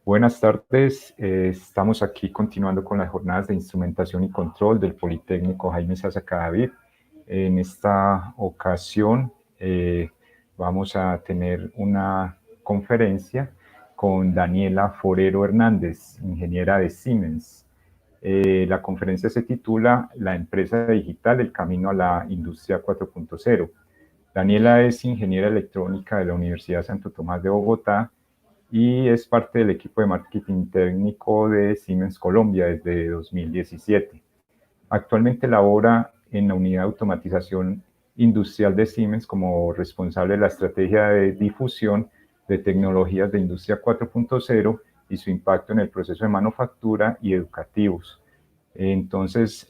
Buenas tardes, estamos aquí continuando con las jornadas de instrumentación y control del Politécnico Jaime Sasa Cadavid. En esta ocasión vamos a tener una conferencia con Daniela Forero Hernández, ingeniera de Siemens. La conferencia se titula La empresa digital, el camino a la industria 4.0. Daniela es ingeniera electrónica de la Universidad Santo Tomás de Bogotá y es parte del equipo de marketing técnico de Siemens Colombia desde 2017. Actualmente labora en la unidad de automatización industrial de Siemens como responsable de la estrategia de difusión de tecnologías de industria 4.0 y su impacto en el proceso de manufactura y educativos. Entonces,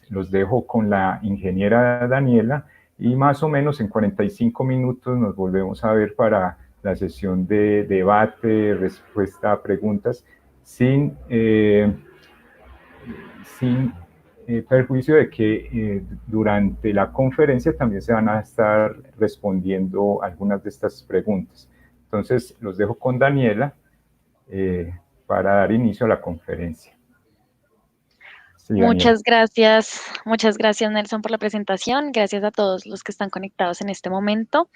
los dejo con la ingeniera Daniela y más o menos en 45 minutos nos volvemos a ver para la sesión de debate, respuesta a preguntas, sin perjuicio de que durante la conferencia también se van a estar respondiendo algunas de estas preguntas. Entonces, los dejo con Daniela para dar inicio a la conferencia. Sí, Daniela. Muchas gracias Nelson por la presentación. Gracias a todos los que están conectados en este momento.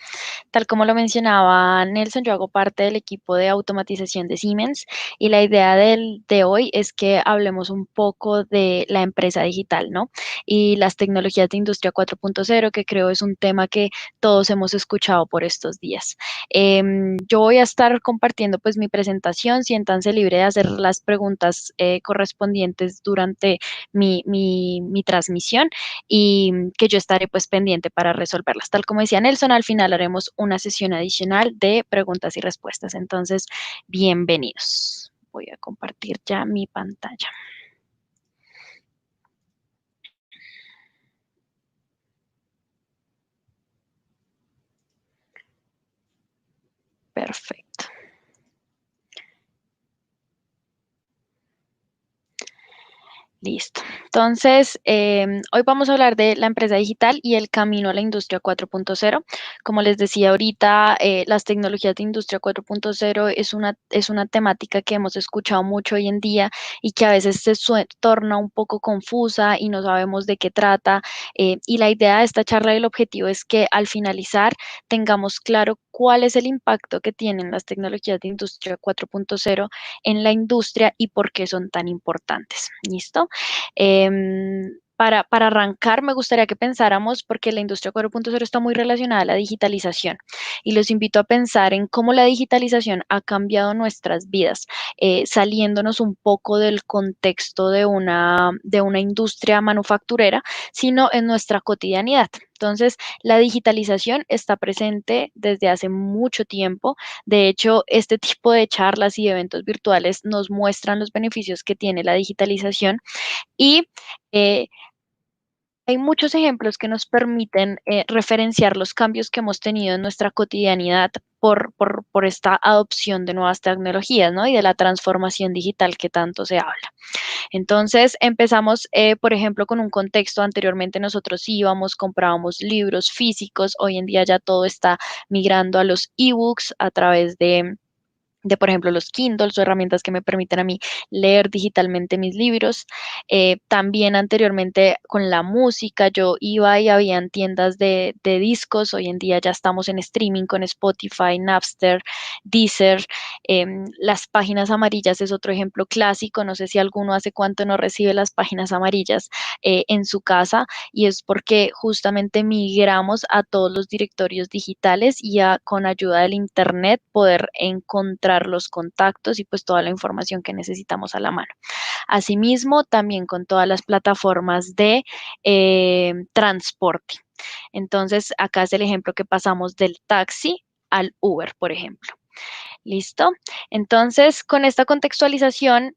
Tal como lo mencionaba Nelson, yo hago parte del equipo de automatización de Siemens y la idea de hoy es que hablemos un poco de la empresa digital, ¿no? Y las tecnologías de Industria 4.0, que creo es un tema que todos hemos escuchado por estos días. Yo voy a estar compartiendo pues mi presentación, siéntanse libre de hacer las preguntas correspondientes durante mi transmisión y que yo estaré pues pendiente para resolverlas. Tal como decía Nelson, al final haremos una sesión adicional de preguntas y respuestas. Entonces, bienvenidos. Voy a compartir ya mi pantalla. Perfecto. Listo. Entonces, hoy vamos a hablar de la empresa digital y el camino a la industria 4.0. Como les decía ahorita, las tecnologías de industria 4.0 es una temática que hemos escuchado mucho hoy en día y que a veces torna un poco confusa y no sabemos de qué trata. Y la idea de esta charla y el objetivo es que al finalizar tengamos claro cuál es el impacto que tienen las tecnologías de industria 4.0 en la industria y por qué son tan importantes. ¿Listo? Para arrancar, me gustaría que pensáramos, porque la industria 4.0 está muy relacionada a la digitalización, y los invito a pensar en cómo la digitalización ha cambiado nuestras vidas, saliéndonos un poco del contexto de una industria manufacturera, sino en nuestra cotidianidad. Entonces, la digitalización está presente desde hace mucho tiempo. De hecho, este tipo de charlas y eventos virtuales nos muestran los beneficios que tiene la digitalización y eh, hay muchos ejemplos que nos permiten referenciar los cambios que hemos tenido en nuestra cotidianidad por esta adopción de nuevas tecnologías, ¿no? Y de la transformación digital que tanto se habla. Entonces, empezamos, por ejemplo, con un contexto. Anteriormente nosotros íbamos, comprábamos libros físicos. Hoy en día ya todo está migrando a los ebooks a través por ejemplo, los Kindles o herramientas que me permiten a mí leer digitalmente mis libros. También anteriormente con la música, yo iba y habían tiendas de discos. Hoy en día ya estamos en streaming con Spotify, Napster, Deezer. Las páginas amarillas es otro ejemplo clásico. No sé si alguno hace cuánto no recibe las páginas amarillas en su casa, y es porque justamente migramos a todos los directorios digitales y con ayuda del Internet poder encontrar los contactos y pues toda la información que necesitamos a la mano. Asimismo, también con todas las plataformas de transporte. Entonces, acá es el ejemplo que pasamos del taxi al Uber, por ejemplo. ¿Listo? Entonces, con esta contextualización,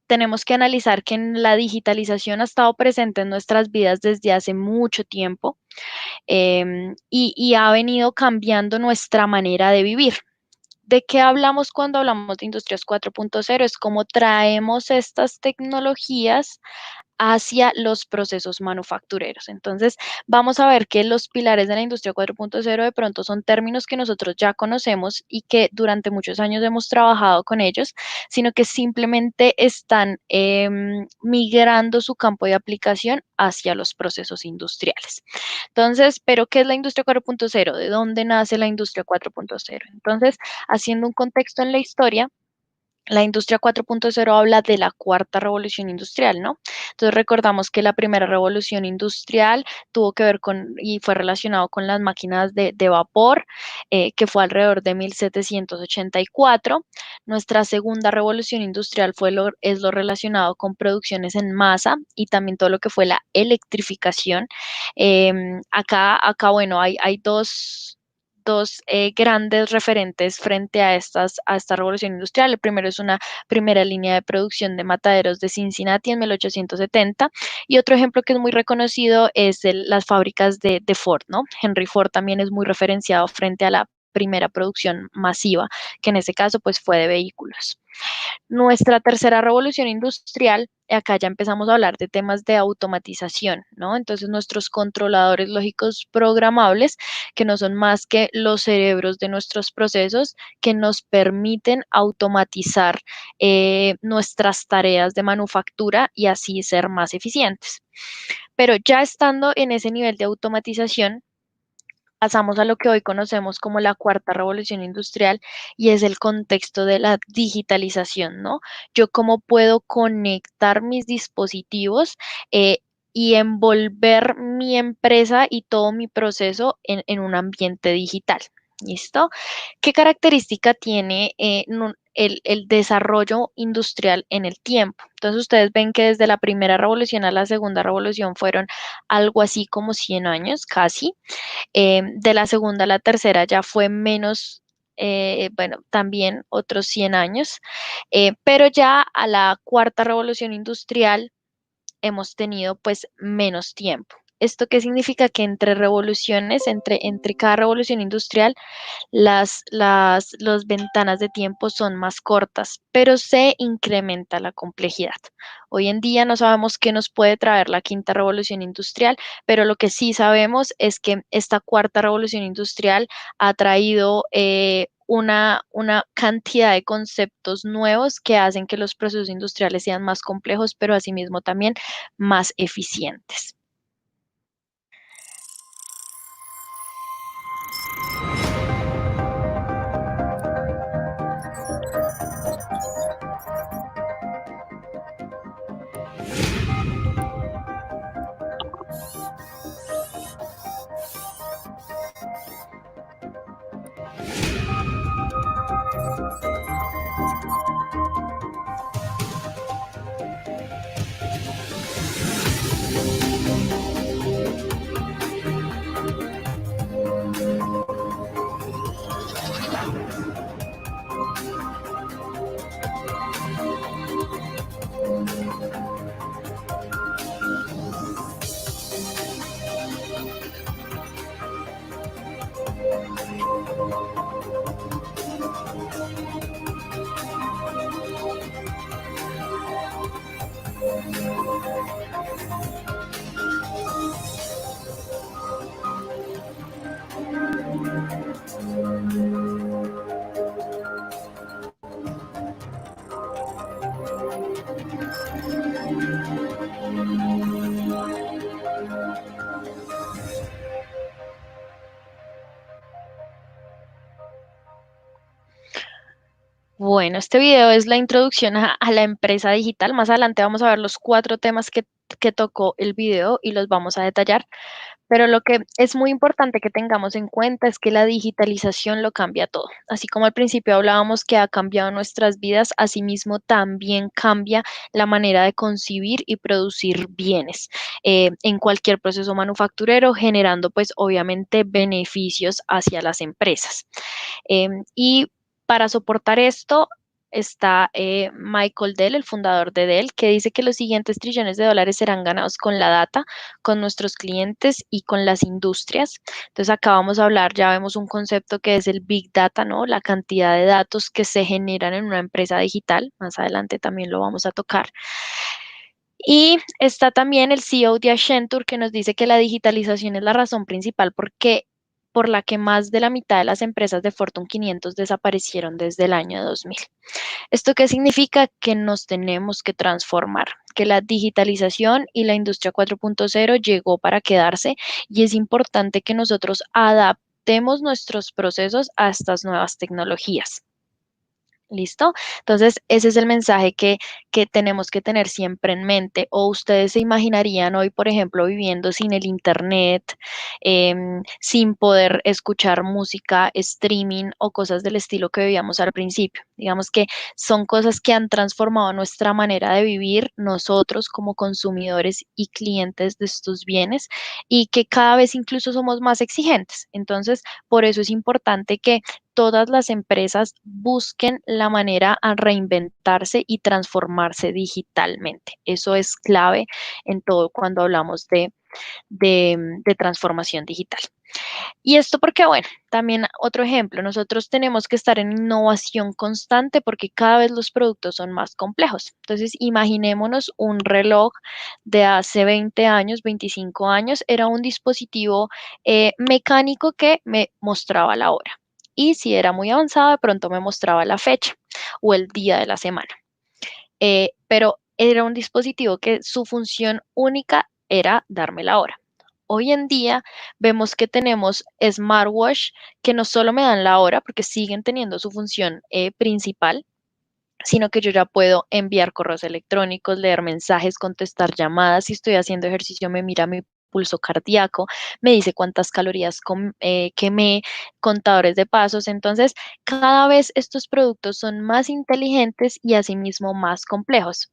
tenemos que analizar que la digitalización ha estado presente en nuestras vidas desde hace mucho tiempo, y ha venido cambiando nuestra manera de vivir. ¿De qué hablamos cuando hablamos de Industrias 4.0? Es cómo traemos estas tecnologías hacia los procesos manufactureros. Entonces, vamos a ver que los pilares de la industria 4.0 de pronto son términos que nosotros ya conocemos y que durante muchos años hemos trabajado con ellos, sino que simplemente están migrando su campo de aplicación hacia los procesos industriales. Entonces, ¿pero qué es la industria 4.0? ¿De dónde nace la industria 4.0? Entonces, haciendo un contexto en la historia, la industria 4.0 habla de la cuarta revolución industrial, ¿no? Entonces recordamos que la primera revolución industrial tuvo que ver con y fue relacionado con las máquinas de vapor, que fue alrededor de 1784. Nuestra segunda revolución industrial es lo relacionado con producciones en masa y también todo lo que fue la electrificación. Acá, bueno, hay dos grandes referentes frente a esta revolución industrial. El primero es una primera línea de producción de mataderos de Cincinnati en 1870 y otro ejemplo que es muy reconocido es las fábricas de Ford, ¿no? Henry Ford también es muy referenciado frente a la primera producción masiva, que en ese caso pues fue de vehículos. Nuestra tercera revolución industrial, acá ya empezamos a hablar de temas de automatización, ¿no? Entonces, nuestros controladores lógicos programables, que no son más que los cerebros de nuestros procesos, que nos permiten automatizar nuestras tareas de manufactura y así ser más eficientes. Pero ya estando en ese nivel de automatización, pasamos a lo que hoy conocemos como la cuarta revolución industrial y es el contexto de la digitalización, ¿no? Yo cómo puedo conectar mis dispositivos eh, y envolver mi empresa y todo mi proceso en un ambiente digital. ¿Listo? ¿Qué característica tiene el desarrollo industrial en el tiempo? Entonces ustedes ven que desde la primera revolución a la segunda revolución fueron algo así como 100 años, casi. De la segunda a la tercera ya fue menos, bueno, también otros 100 años, pero ya a la cuarta revolución industrial hemos tenido pues menos tiempo. ¿Esto qué significa? Que entre revoluciones, entre cada revolución industrial, las ventanas de tiempo son más cortas, pero se incrementa la complejidad. Hoy en día no sabemos qué nos puede traer la quinta revolución industrial, pero lo que sí sabemos es que esta cuarta revolución industrial ha traído una cantidad de conceptos nuevos que hacen que los procesos industriales sean más complejos, pero asimismo también más eficientes. Bueno, este video es la introducción a la empresa digital. Más adelante vamos a ver los 4 temas que tocó el video y los vamos a detallar. Pero lo que es muy importante que tengamos en cuenta es que la digitalización lo cambia todo. Así como al principio hablábamos que ha cambiado nuestras vidas, asimismo también cambia la manera de concebir y producir bienes en cualquier proceso manufacturero, generando pues obviamente beneficios hacia las empresas. Y para soportar esto está Michael Dell, el fundador de Dell, que dice que los siguientes trillones de dólares serán ganados con la data, con nuestros clientes y con las industrias. Entonces acá vamos a hablar, ya vemos un concepto que es el Big Data, ¿no? La cantidad de datos que se generan en una empresa digital. Más adelante también lo vamos a tocar. Y está también el CEO de Accenture que nos dice que la digitalización es la razón principal por la que más de la mitad de las empresas de Fortune 500 desaparecieron desde el año 2000. ¿Esto qué significa? Que nos tenemos que transformar, que la digitalización y la industria 4.0 llegó para quedarse y es importante que nosotros adaptemos nuestros procesos a estas nuevas tecnologías. ¿Listo? Entonces, ese es el mensaje que tenemos que tener siempre en mente. O ustedes se imaginarían hoy, por ejemplo, viviendo sin el internet, sin poder escuchar música, streaming o cosas del estilo que vivíamos al principio. Digamos que son cosas que han transformado nuestra manera de vivir nosotros como consumidores y clientes de estos bienes y que cada vez incluso somos más exigentes. Entonces, por eso es importante que todas las empresas busquen la manera a reinventarse y transformarse digitalmente. Eso es clave en todo cuando hablamos de transformación digital. Y esto porque, bueno, también otro ejemplo, nosotros tenemos que estar en innovación constante porque cada vez los productos son más complejos. Entonces, imaginémonos un reloj de hace 20 años, 25 años, era un dispositivo mecánico que me mostraba la hora. Y si era muy avanzado, de pronto me mostraba la fecha o el día de la semana. Pero era un dispositivo que su función única era darme la hora. Hoy en día vemos que tenemos smartwatch que no solo me dan la hora, porque siguen teniendo su función principal, sino que yo ya puedo enviar correos electrónicos, leer mensajes, contestar llamadas. Si estoy haciendo ejercicio, me mira mi pulso cardíaco, me dice cuántas calorías quemé, contadores de pasos. Entonces, cada vez estos productos son más inteligentes y asimismo más complejos.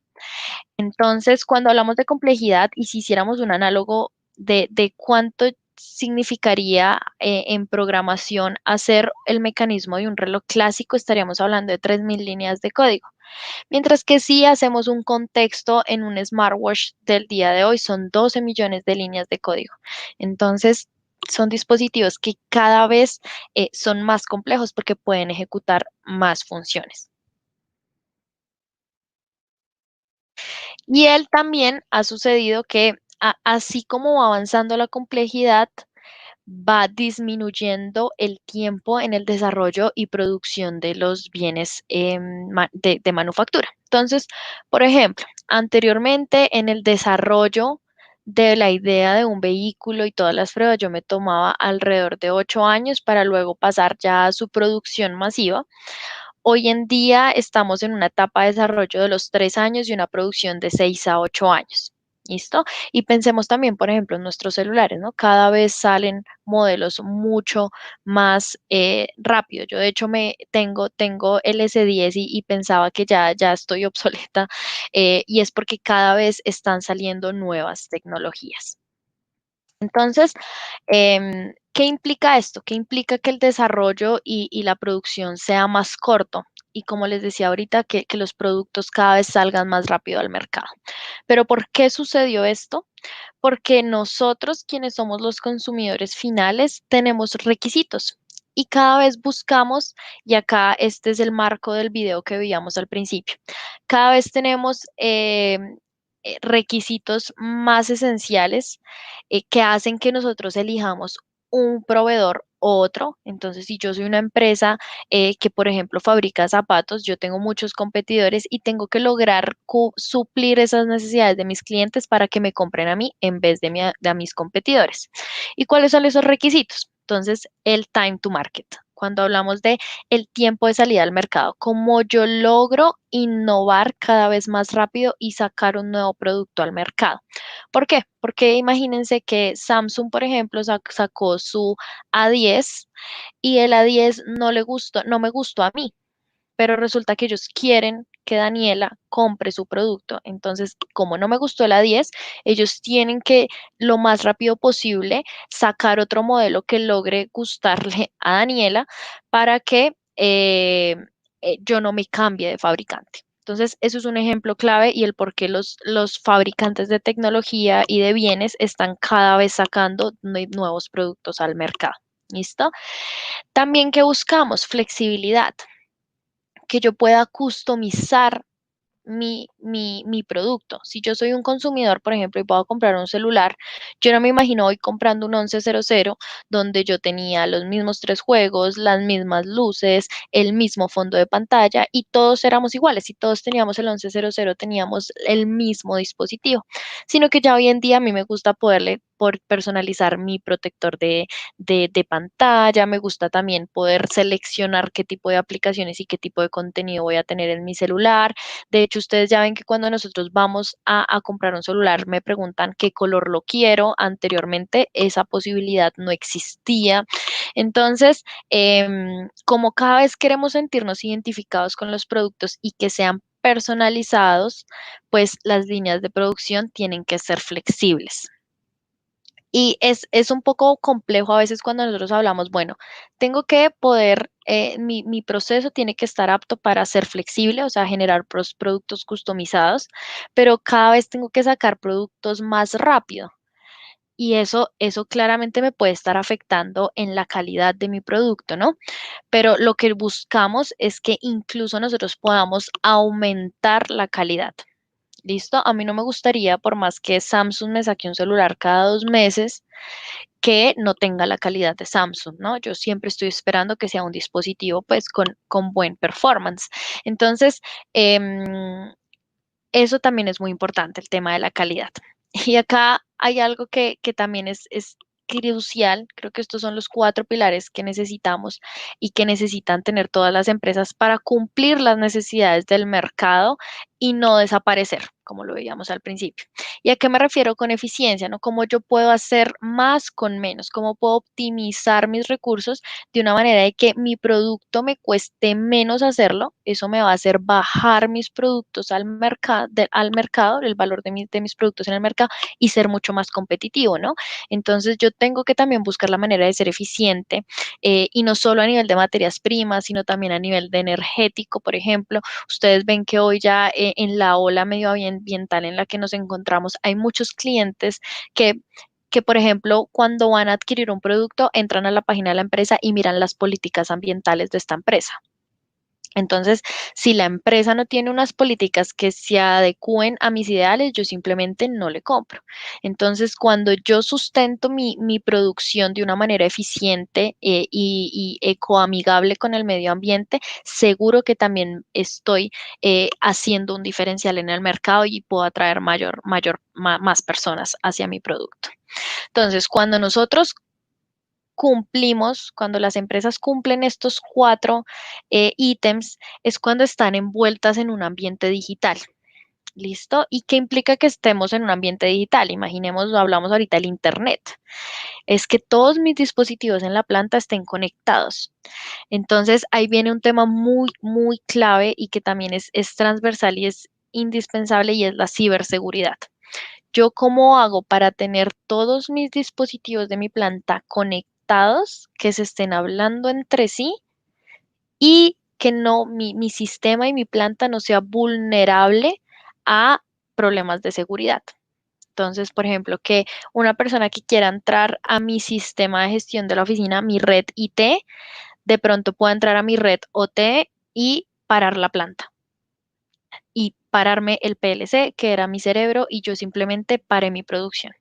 Entonces, cuando hablamos de complejidad y si hiciéramos un análogo de cuánto significaría en programación hacer el mecanismo de un reloj clásico, estaríamos hablando de 3.000 líneas de código. Mientras que si hacemos un contexto en un smartwatch del día de hoy, son 12 millones de líneas de código. Entonces, son dispositivos que cada vez son más complejos porque pueden ejecutar más funciones. Y él también ha sucedido que así como va avanzando la complejidad, va disminuyendo el tiempo en el desarrollo y producción de los bienes de manufactura. Entonces, por ejemplo, anteriormente en el desarrollo de la idea de un vehículo y todas las pruebas, yo me tomaba alrededor de 8 años para luego pasar ya a su producción masiva. Hoy en día estamos en una etapa de desarrollo de los 3 años y una producción de 6 a 8 años. ¿Listo? Y pensemos también, por ejemplo, en nuestros celulares, ¿no? Cada vez salen modelos mucho más rápidos. Yo, de hecho, tengo el S10 y pensaba que ya estoy obsoleta y es porque cada vez están saliendo nuevas tecnologías. Entonces, ¿qué implica esto? ¿Qué implica que el desarrollo y la producción sea más corto? Y como les decía ahorita, que los productos cada vez salgan más rápido al mercado. Pero ¿por qué sucedió esto? Porque nosotros, quienes somos los consumidores finales, tenemos requisitos. Y cada vez buscamos, y acá este es el marco del video que veíamos al principio, cada vez tenemos requisitos más esenciales que hacen que nosotros elijamos un proveedor u otro. Entonces, si yo soy una empresa que, por ejemplo, fabrica zapatos, yo tengo muchos competidores y tengo que lograr suplir esas necesidades de mis clientes para que me compren a mí en vez de a mis competidores. ¿Y cuáles son esos requisitos? Entonces, el time to market. Cuando hablamos de el tiempo de salida al mercado, cómo yo logro innovar cada vez más rápido y sacar un nuevo producto al mercado. ¿Por qué? Porque imagínense que Samsung, por ejemplo, sacó su A10 y el A10 no le gustó, no me gustó a mí, pero resulta que ellos quieren que Daniela compre su producto. Entonces, como no me gustó la 10, ellos tienen que lo más rápido posible sacar otro modelo que logre gustarle a Daniela para que yo no me cambie de fabricante. Entonces, eso es un ejemplo clave y el por qué los fabricantes de tecnología y de bienes están cada vez sacando nuevos productos al mercado. ¿Listo? También que buscamos flexibilidad, que yo pueda customizar mi producto. Si yo soy un consumidor, por ejemplo, y puedo comprar un celular, yo no me imagino hoy comprando un 1100 donde yo tenía los mismos tres juegos, las mismas luces, el mismo fondo de pantalla y todos éramos iguales y todos teníamos el 1100, teníamos el mismo dispositivo, sino que ya hoy en día a mí me gusta poderle por personalizar mi protector de pantalla, me gusta también poder seleccionar qué tipo de aplicaciones y qué tipo de contenido voy a tener en mi celular. De hecho, ustedes ya ven que cuando nosotros vamos a comprar un celular, me preguntan qué color lo quiero. Anteriormente esa posibilidad no existía. Entonces, como cada vez queremos sentirnos identificados con los productos y que sean personalizados, pues las líneas de producción tienen que ser flexibles. Y es un poco complejo a veces cuando nosotros hablamos, bueno, tengo que poder, mi proceso tiene que estar apto para ser flexible, o sea, generar productos customizados, pero cada vez tengo que sacar productos más rápido. Y eso claramente me puede estar afectando en la calidad de mi producto, ¿no? Pero lo que buscamos es que incluso nosotros podamos aumentar la calidad. ¿Listo? A mí no me gustaría, por más que Samsung me saque un celular cada 2 meses, que no tenga la calidad de Samsung, ¿no? Yo siempre estoy esperando que sea un dispositivo pues con buen performance. Entonces, eso también es muy importante, el tema de la calidad. Y acá hay algo que también es crucial. Creo que estos son los cuatro pilares que necesitamos y que necesitan tener todas las empresas para cumplir las necesidades del mercado y no desaparecer, como lo veíamos al principio. ¿Y a qué me refiero con eficiencia? ¿No? ¿Cómo yo puedo hacer más con menos? ¿Cómo puedo optimizar mis recursos de una manera de que mi producto me cueste menos hacerlo? Eso me va a hacer bajar mis productos al mercado, el valor de mis productos en el mercado y ser mucho más competitivo, ¿no? Entonces yo tengo que también buscar la manera de ser eficiente, y no solo a nivel de materias primas, sino también a nivel de energético, por ejemplo. Ustedes ven que hoy ya, en la ola medioambiental en la que nos encontramos, hay muchos clientes que, por ejemplo, cuando van a adquirir un producto, entran a la página de la empresa y miran las políticas ambientales de esta empresa. Entonces, si la empresa no tiene unas políticas que se adecúen a mis ideales, yo simplemente no le compro. Entonces, cuando yo sustento mi producción de una manera eficiente, y ecoamigable con el medio ambiente, seguro que también estoy, haciendo un diferencial en el mercado y puedo atraer más personas hacia mi producto. Entonces, cuando nosotros cumplimos, cuando las empresas cumplen estos cuatro, ítems, es cuando están envueltas en un ambiente digital. ¿Listo? ¿Y qué implica que estemos en un ambiente digital? Imaginemos, hablamos ahorita del Internet. Es que todos mis dispositivos en la planta estén conectados. Entonces, ahí viene un tema muy, muy clave y que también es transversal y es indispensable y es la ciberseguridad. ¿Yo cómo hago para tener todos mis dispositivos de mi planta conectados, que se estén hablando entre sí y que no, mi sistema y mi planta no sea vulnerable a problemas de seguridad? Entonces, por ejemplo, que una persona que quiera entrar a mi sistema de gestión de la oficina, mi red IT, de pronto pueda entrar a mi red OT y parar la planta y pararme el PLC, que era mi cerebro, y yo simplemente paré mi producción.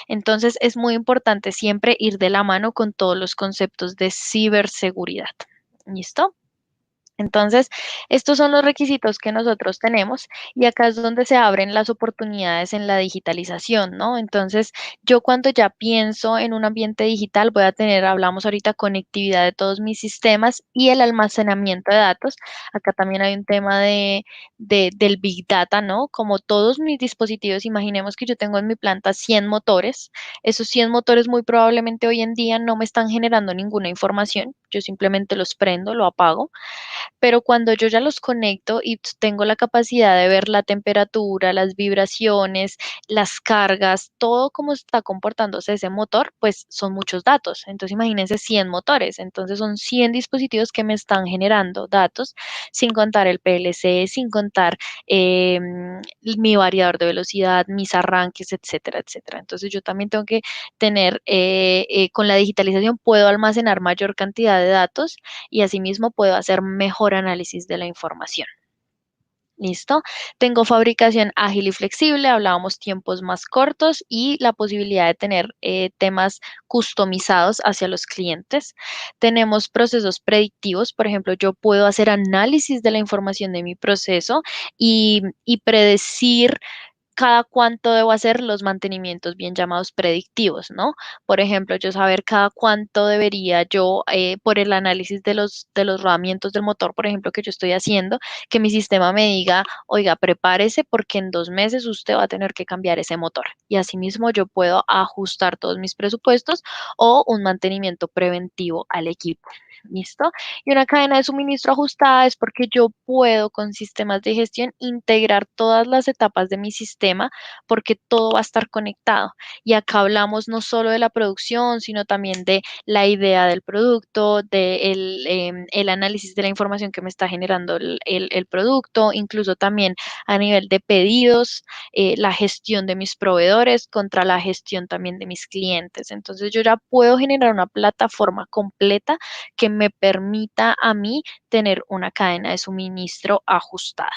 Entonces, es muy importante siempre ir de la mano con todos los conceptos de ciberseguridad. ¿Listo? Entonces, estos son los requisitos que nosotros tenemos y acá es donde se abren las oportunidades en la digitalización, ¿no? Entonces, yo cuando ya pienso en un ambiente digital voy a tener, hablamos ahorita, conectividad de todos mis sistemas y el almacenamiento de datos. Acá también hay un tema del Big Data, ¿no? Como todos mis dispositivos, imaginemos que yo tengo en mi planta 100 motores. Esos 100 motores muy probablemente hoy en día no me están generando ninguna información. Yo simplemente los prendo, lo apago, pero cuando yo ya los conecto y tengo la capacidad de ver la temperatura, las vibraciones, las cargas, todo cómo está comportándose ese motor, pues son muchos datos. Entonces imagínense 100 motores, entonces son 100 dispositivos que me están generando datos, sin contar el PLC, sin contar, mi variador de velocidad, mis arranques, etcétera, etcétera. Entonces yo también tengo que tener, con la digitalización puedo almacenar mayor cantidad de datos y asimismo puedo hacer mejor análisis de la información. ¿Listo? Tengo fabricación ágil y flexible, hablábamos tiempos más cortos y la posibilidad de tener temas customizados hacia los clientes. Tenemos procesos predictivos, por ejemplo, yo puedo hacer análisis de la información de mi proceso y predecir cada cuánto debo hacer los mantenimientos bien llamados predictivos, ¿no? Por ejemplo, yo saber cada cuánto debería yo, por el análisis de los rodamientos del motor, por ejemplo, que yo estoy haciendo, que mi sistema me diga, oiga, prepárese porque en 2 meses usted va a tener que cambiar ese motor. Y asimismo yo puedo ajustar todos mis presupuestos o un mantenimiento preventivo al equipo. ¿Listo? Y una cadena de suministro ajustada es porque yo puedo con sistemas de gestión integrar todas las etapas de mi sistema porque todo va a estar conectado. Y acá hablamos no solo de la producción, sino también de la idea del producto, el análisis de la información que me está generando el producto, incluso también a nivel de pedidos, la gestión de mis proveedores contra la gestión también de mis clientes. Entonces yo ya puedo generar una plataforma completa que me permita a mí tener una cadena de suministro ajustada.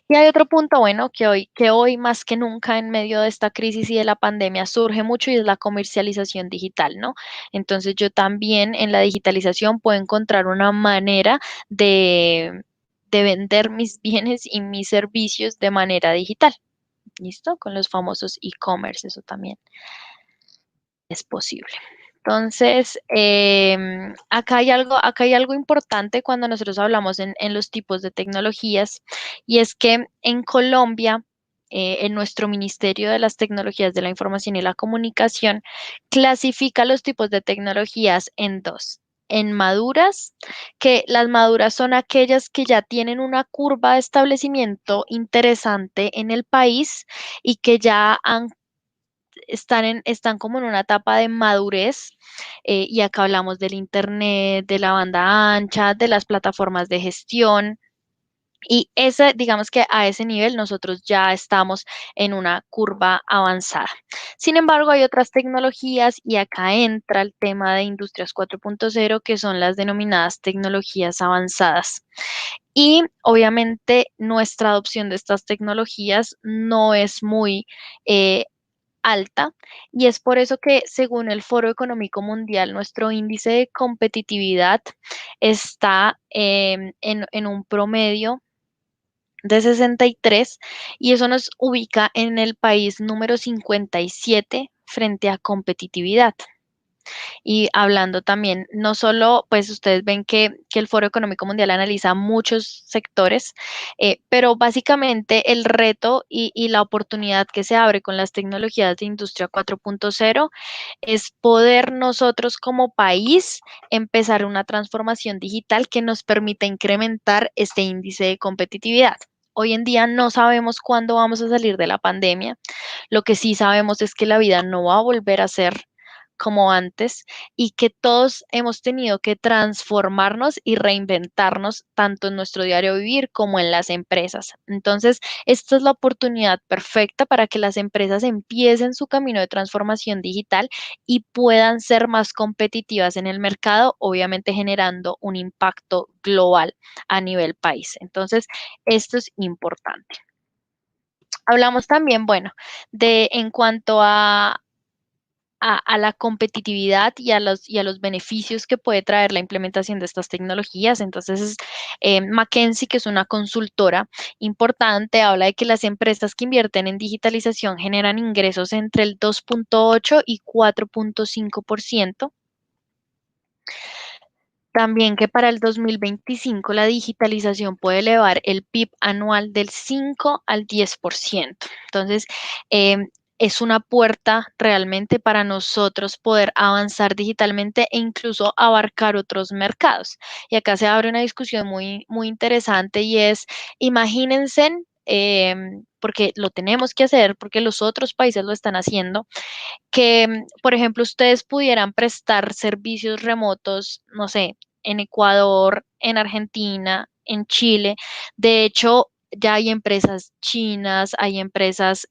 Y hay otro punto bueno que hoy más que nunca en medio de esta crisis y de la pandemia surge mucho y es la comercialización digital, ¿no? Entonces yo también en la digitalización puedo encontrar una manera de vender mis bienes y mis servicios de manera digital. ¿Listo? Con los famosos e-commerce, eso también es posible. Entonces, acá hay algo importante cuando nosotros hablamos en los tipos de tecnologías y es que en Colombia, en nuestro Ministerio de las Tecnologías de la Información y la Comunicación, clasifica los tipos de tecnologías en dos. En maduras, que las maduras son aquellas que ya tienen una curva de establecimiento interesante en el país y que ya están como en una etapa de madurez, y acá hablamos del internet, de la banda ancha, de las plataformas de gestión. Y ese, digamos que a ese nivel nosotros ya estamos en una curva avanzada. Sin embargo, hay otras tecnologías y acá entra el tema de Industrias 4.0, que son las denominadas tecnologías avanzadas. Y obviamente nuestra adopción de estas tecnologías no es muy alta y es por eso que según el Foro Económico Mundial nuestro índice de competitividad está en un promedio de 63 y eso nos ubica en el país número 57 frente a competitividad. Y hablando también, no solo, pues ustedes ven que el Foro Económico Mundial analiza muchos sectores, pero básicamente el reto y la oportunidad que se abre con las tecnologías de Industria 4.0 es poder nosotros como país empezar una transformación digital que nos permita incrementar este índice de competitividad. Hoy en día no sabemos cuándo vamos a salir de la pandemia. Lo que sí sabemos es que la vida no va a volver a ser como antes y que todos hemos tenido que transformarnos y reinventarnos tanto en nuestro diario vivir como en las empresas. Entonces, esta es la oportunidad perfecta para que las empresas empiecen su camino de transformación digital y puedan ser más competitivas en el mercado, obviamente generando un impacto global a nivel país. Entonces, esto es importante. Hablamos también, bueno, de en cuanto a la competitividad y a los beneficios que puede traer la implementación de estas tecnologías. Entonces, McKinsey, que es una consultora importante, habla de que las empresas que invierten en digitalización generan ingresos entre el 2.8 y 4.5%. También que para el 2025 la digitalización puede elevar el PIB anual del 5 al 10%. Entonces, es una puerta realmente para nosotros poder avanzar digitalmente e incluso abarcar otros mercados. Y acá se abre una discusión muy, muy interesante y es, imagínense, porque lo tenemos que hacer, porque los otros países lo están haciendo, que, por ejemplo, ustedes pudieran prestar servicios remotos, no sé, en Ecuador, en Argentina, en Chile. De hecho, ya hay empresas chinas, hay empresas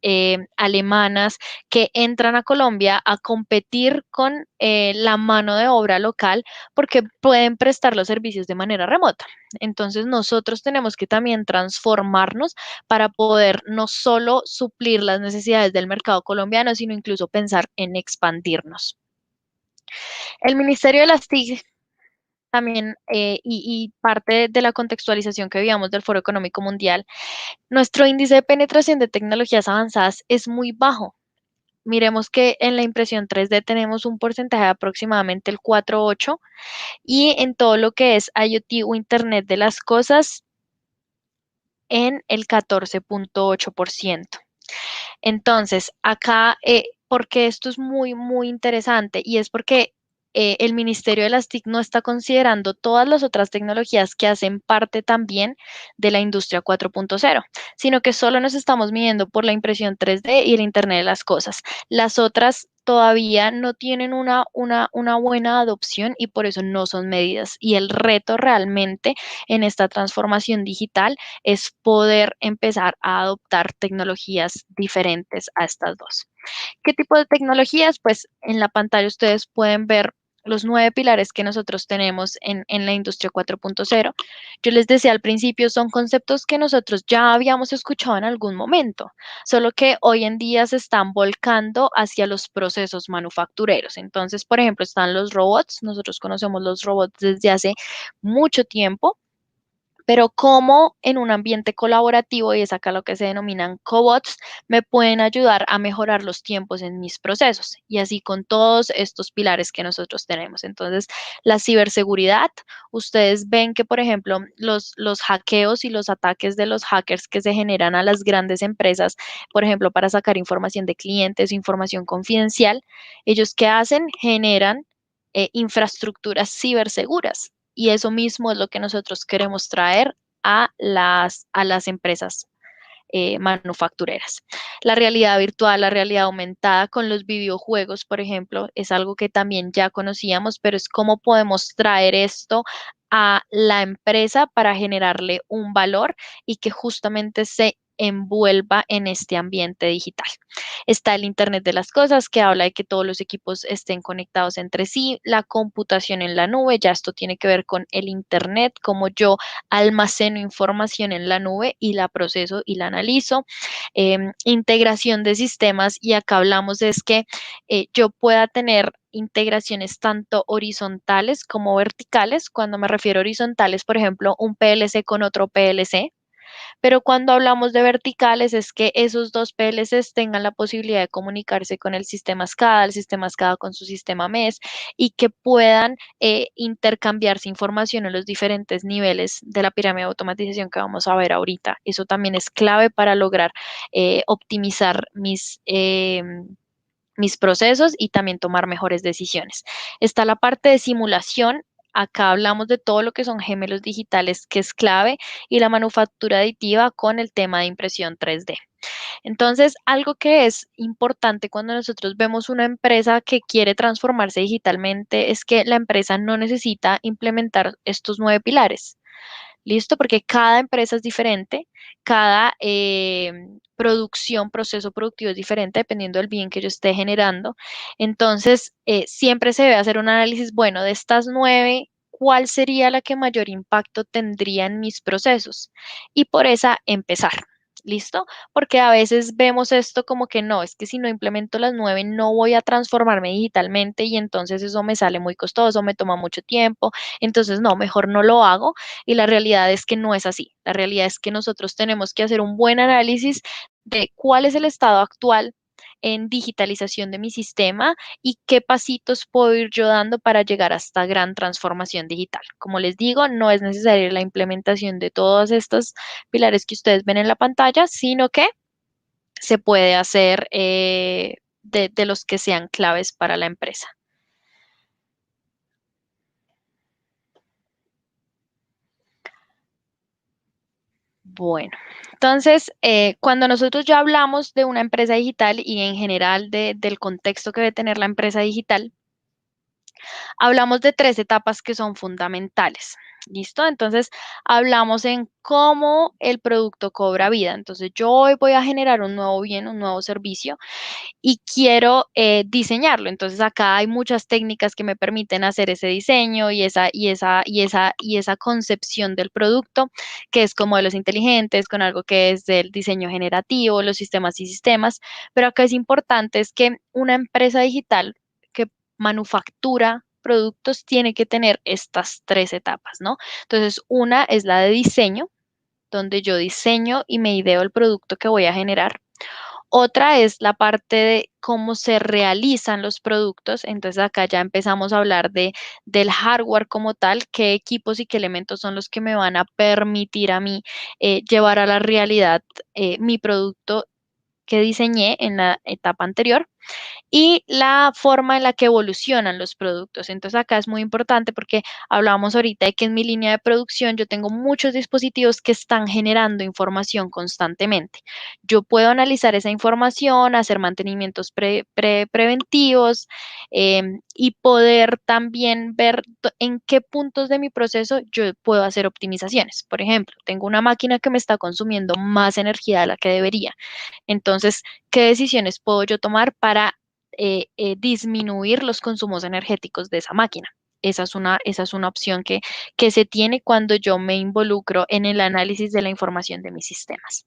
alemanas que entran a Colombia a competir con la mano de obra local porque pueden prestar los servicios de manera remota. Entonces nosotros tenemos que también transformarnos para poder no solo suplir las necesidades del mercado colombiano, sino incluso pensar en expandirnos. El Ministerio de las TIC también, y parte de la contextualización que veíamos del Foro Económico Mundial, nuestro índice de penetración de tecnologías avanzadas es muy bajo. Miremos que en la impresión 3D tenemos un porcentaje de aproximadamente el 4,8 y en todo lo que es IoT o Internet de las cosas en el 14,8%. Entonces, acá, porque esto es muy, muy interesante y es porque el Ministerio de las TIC no está considerando todas las otras tecnologías que hacen parte también de la industria 4,0, sino que solo nos estamos midiendo por la impresión 3D y el Internet de las cosas. Las otras todavía no tienen una buena adopción y por eso no son medidas. Y el reto realmente en esta transformación digital es poder empezar a adoptar tecnologías diferentes a estas dos. ¿Qué tipo de tecnologías? Pues en la pantalla ustedes pueden ver los 9 pilares que nosotros tenemos en la industria 4,0. Yo les decía al principio, son conceptos que nosotros ya habíamos escuchado en algún momento, solo que hoy en día se están volcando hacia los procesos manufactureros. Entonces, por ejemplo, están los robots. Nosotros conocemos los robots desde hace mucho tiempo, pero cómo en un ambiente colaborativo, y es acá lo que se denominan cobots, me pueden ayudar a mejorar los tiempos en mis procesos y así con todos estos pilares que nosotros tenemos. Entonces, la ciberseguridad, ustedes ven que, por ejemplo, los hackeos y los ataques de los hackers que se generan a las grandes empresas, por ejemplo, para sacar información de clientes, información confidencial, ellos qué hacen? Generan infraestructuras ciberseguras. Y eso mismo es lo que nosotros queremos traer a las empresas manufactureras. La realidad virtual, la realidad aumentada con los videojuegos, por ejemplo, es algo que también ya conocíamos, pero es cómo podemos traer esto a la empresa para generarle un valor y que justamente se envuelva en este ambiente digital. Está el Internet de las cosas, que habla de que todos los equipos estén conectados entre sí, la computación en la nube, ya esto tiene que ver con el Internet, como yo almaceno información en la nube y la proceso y la analizo. Integración de sistemas, y acá hablamos de es que yo pueda tener integraciones tanto horizontales como verticales. Cuando me refiero a horizontales, por ejemplo, un PLC con otro PLC, pero cuando hablamos de verticales es que esos dos PLCs tengan la posibilidad de comunicarse con el sistema SCADA con su sistema MES y que puedan intercambiarse información en los diferentes niveles de la pirámide de automatización que vamos a ver ahorita. Eso también es clave para lograr optimizar mis procesos y también tomar mejores decisiones. Está la parte de simulación. Acá hablamos de todo lo que son gemelos digitales, que es clave, y la manufactura aditiva con el tema de impresión 3D. Entonces, algo que es importante cuando nosotros vemos una empresa que quiere transformarse digitalmente es que la empresa no necesita implementar estos 9 pilares. ¿Listo? Porque cada empresa es diferente, cada producción, proceso productivo es diferente dependiendo del bien que yo esté generando. Entonces, siempre se debe hacer un análisis, bueno, de estas 9, ¿cuál sería la que mayor impacto tendría en mis procesos? Y por esa empezar. ¿Listo? Porque a veces vemos esto como que no, es que si no implemento las 9 no voy a transformarme digitalmente y entonces eso me sale muy costoso, me toma mucho tiempo, entonces no, mejor no lo hago, y la realidad es que no es así. La realidad es que nosotros tenemos que hacer un buen análisis de cuál es el estado actual en digitalización de mi sistema y qué pasitos puedo ir yo dando para llegar a esta gran transformación digital. Como les digo, no es necesaria la implementación de todos estos pilares que ustedes ven en la pantalla, sino que se puede hacer de los que sean claves para la empresa. Bueno, entonces, cuando nosotros ya hablamos de una empresa digital y en general del contexto que debe tener la empresa digital, Hablamos de tres etapas que son fundamentales. ¿Listo? Entonces, hablamos en cómo el producto cobra vida. Entonces, yo hoy voy a generar un nuevo bien, un nuevo servicio y quiero diseñarlo. Entonces, acá hay muchas técnicas que me permiten hacer ese diseño y esa concepción del producto, que es con modelos inteligentes, con algo que es del diseño generativo, los sistemas y sistemas. Pero acá es importante es que una empresa digital que manufactura productos tiene que tener estas tres etapas, ¿no? Entonces, una es la de diseño, donde yo diseño y me ideo el producto que voy a generar. Otra es la parte de cómo se realizan los productos. Entonces acá ya empezamos a hablar del hardware como tal, qué equipos y qué elementos son los que me van a permitir a mí llevar a la realidad mi producto que diseñé en la etapa anterior y la forma en la que evolucionan los productos. Entonces acá es muy importante porque hablábamos ahorita de que en mi línea de producción yo tengo muchos dispositivos que están generando información constantemente. Yo puedo analizar esa información, hacer mantenimientos preventivos y poder también ver en qué puntos de mi proceso yo puedo hacer optimizaciones. Por ejemplo, tengo una máquina que me está consumiendo más energía de la que debería. Entonces, ¿qué decisiones puedo yo tomar para disminuir los consumos energéticos de esa máquina? Esa es una opción que se tiene cuando yo me involucro en el análisis de la información de mis sistemas.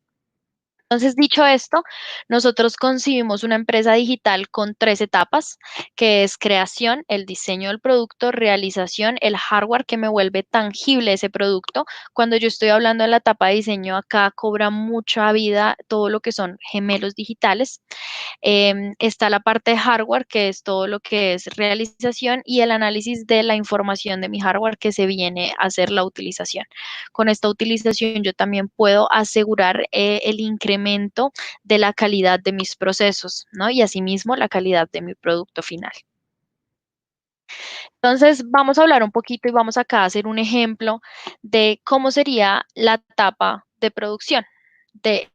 Entonces, dicho esto, nosotros concibimos una empresa digital con tres etapas, que es creación, el diseño del producto, realización, el hardware que me vuelve tangible ese producto. Cuando yo estoy hablando de la etapa de diseño, acá cobra mucha vida todo lo que son gemelos digitales. Está la parte de hardware, que es todo lo que es realización y el análisis de la información de mi hardware que se viene a hacer la utilización. Con esta utilización yo también puedo asegurar el incremento de la calidad de mis procesos, ¿no? Y asimismo la calidad de mi producto final. Entonces, vamos a hablar un poquito y vamos acá a hacer un ejemplo de cómo sería la etapa de producción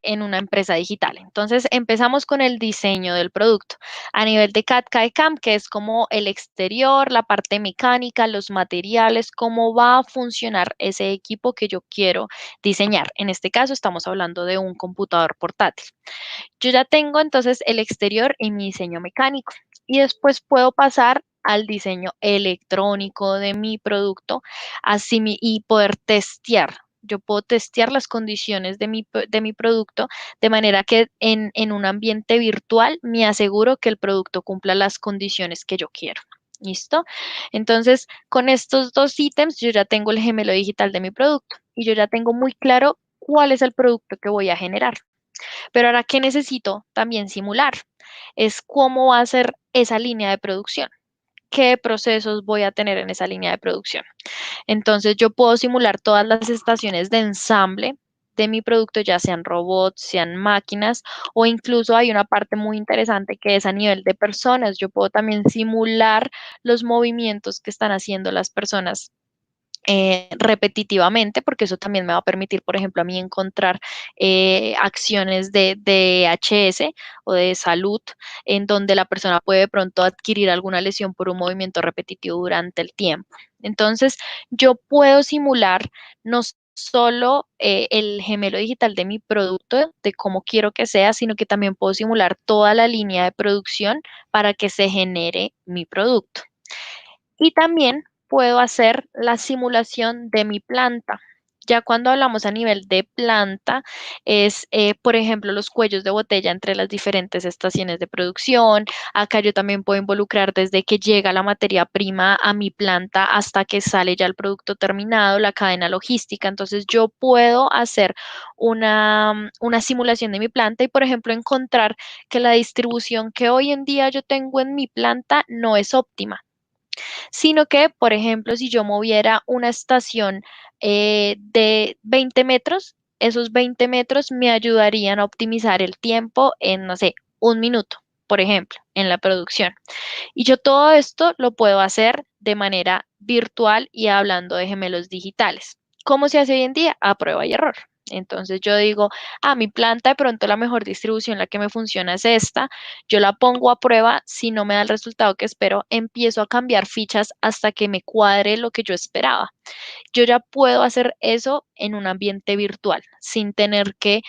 en una empresa digital. Entonces, empezamos con el diseño del producto a nivel de CAD, CAD, CAM, que es como el exterior, la parte mecánica, los materiales, cómo va a funcionar ese equipo que yo quiero diseñar. En este caso, estamos hablando de un computador portátil. Yo ya tengo entonces el exterior y mi diseño mecánico y después puedo pasar al diseño electrónico de mi producto y poder testear. Yo puedo testear las condiciones de mi producto de manera que en un ambiente virtual me aseguro que el producto cumpla las condiciones que yo quiero. ¿Listo? Entonces, con estos dos ítems, yo ya tengo el gemelo digital de mi producto y yo ya tengo muy claro cuál es el producto que voy a generar. Pero ahora, ¿qué necesito también simular? Es cómo va a ser esa línea de producción. ¿Qué procesos voy a tener en esa línea de producción? Entonces, yo puedo simular todas las estaciones de ensamble de mi producto, ya sean robots, sean máquinas, o incluso hay una parte muy interesante que es a nivel de personas. Yo puedo también simular los movimientos que están haciendo las personas repetitivamente, porque eso también me va a permitir, por ejemplo, a mí encontrar acciones de HS o de salud en donde la persona puede de pronto adquirir alguna lesión por un movimiento repetitivo durante el tiempo. Entonces, yo puedo simular no solo el gemelo digital de mi producto, de cómo quiero que sea, sino que también puedo simular toda la línea de producción para que se genere mi producto. Y también puedo hacer la simulación de mi planta. Ya cuando hablamos a nivel de planta, es, por ejemplo, los cuellos de botella entre las diferentes estaciones de producción. Acá yo también puedo involucrar desde que llega la materia prima a mi planta hasta que sale ya el producto terminado, la cadena logística. Entonces yo puedo hacer una simulación de mi planta y, por ejemplo, encontrar que la distribución que hoy en día yo tengo en mi planta no es óptima, sino que, por ejemplo, si yo moviera una estación de 20 metros, esos 20 metros me ayudarían a optimizar el tiempo en, no sé, un minuto, por ejemplo, en la producción. Y yo todo esto lo puedo hacer de manera virtual y hablando de gemelos digitales. ¿Cómo se hace hoy en día? A prueba y error. Entonces yo digo, mi planta de pronto la mejor distribución, la que me funciona es esta, yo la pongo a prueba, si no me da el resultado que espero, empiezo a cambiar fichas hasta que me cuadre lo que yo esperaba. Yo ya puedo hacer eso en un ambiente virtual, sin tener que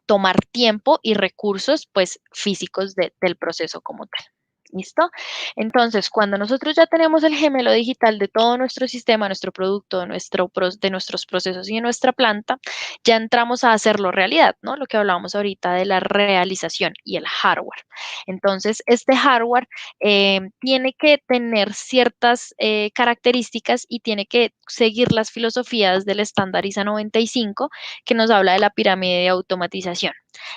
tomar tiempo y recursos pues físicos del proceso como tal. ¿Listo? Entonces, cuando nosotros ya tenemos el gemelo digital de todo nuestro sistema, nuestro producto, de nuestros procesos y de nuestra planta, ya entramos a hacerlo realidad, ¿no? Lo que hablábamos ahorita de la realización y el hardware. Entonces, este hardware tiene que tener ciertas características y tiene que seguir las filosofías del estándar ISA 95 que nos habla de la pirámide de automatización.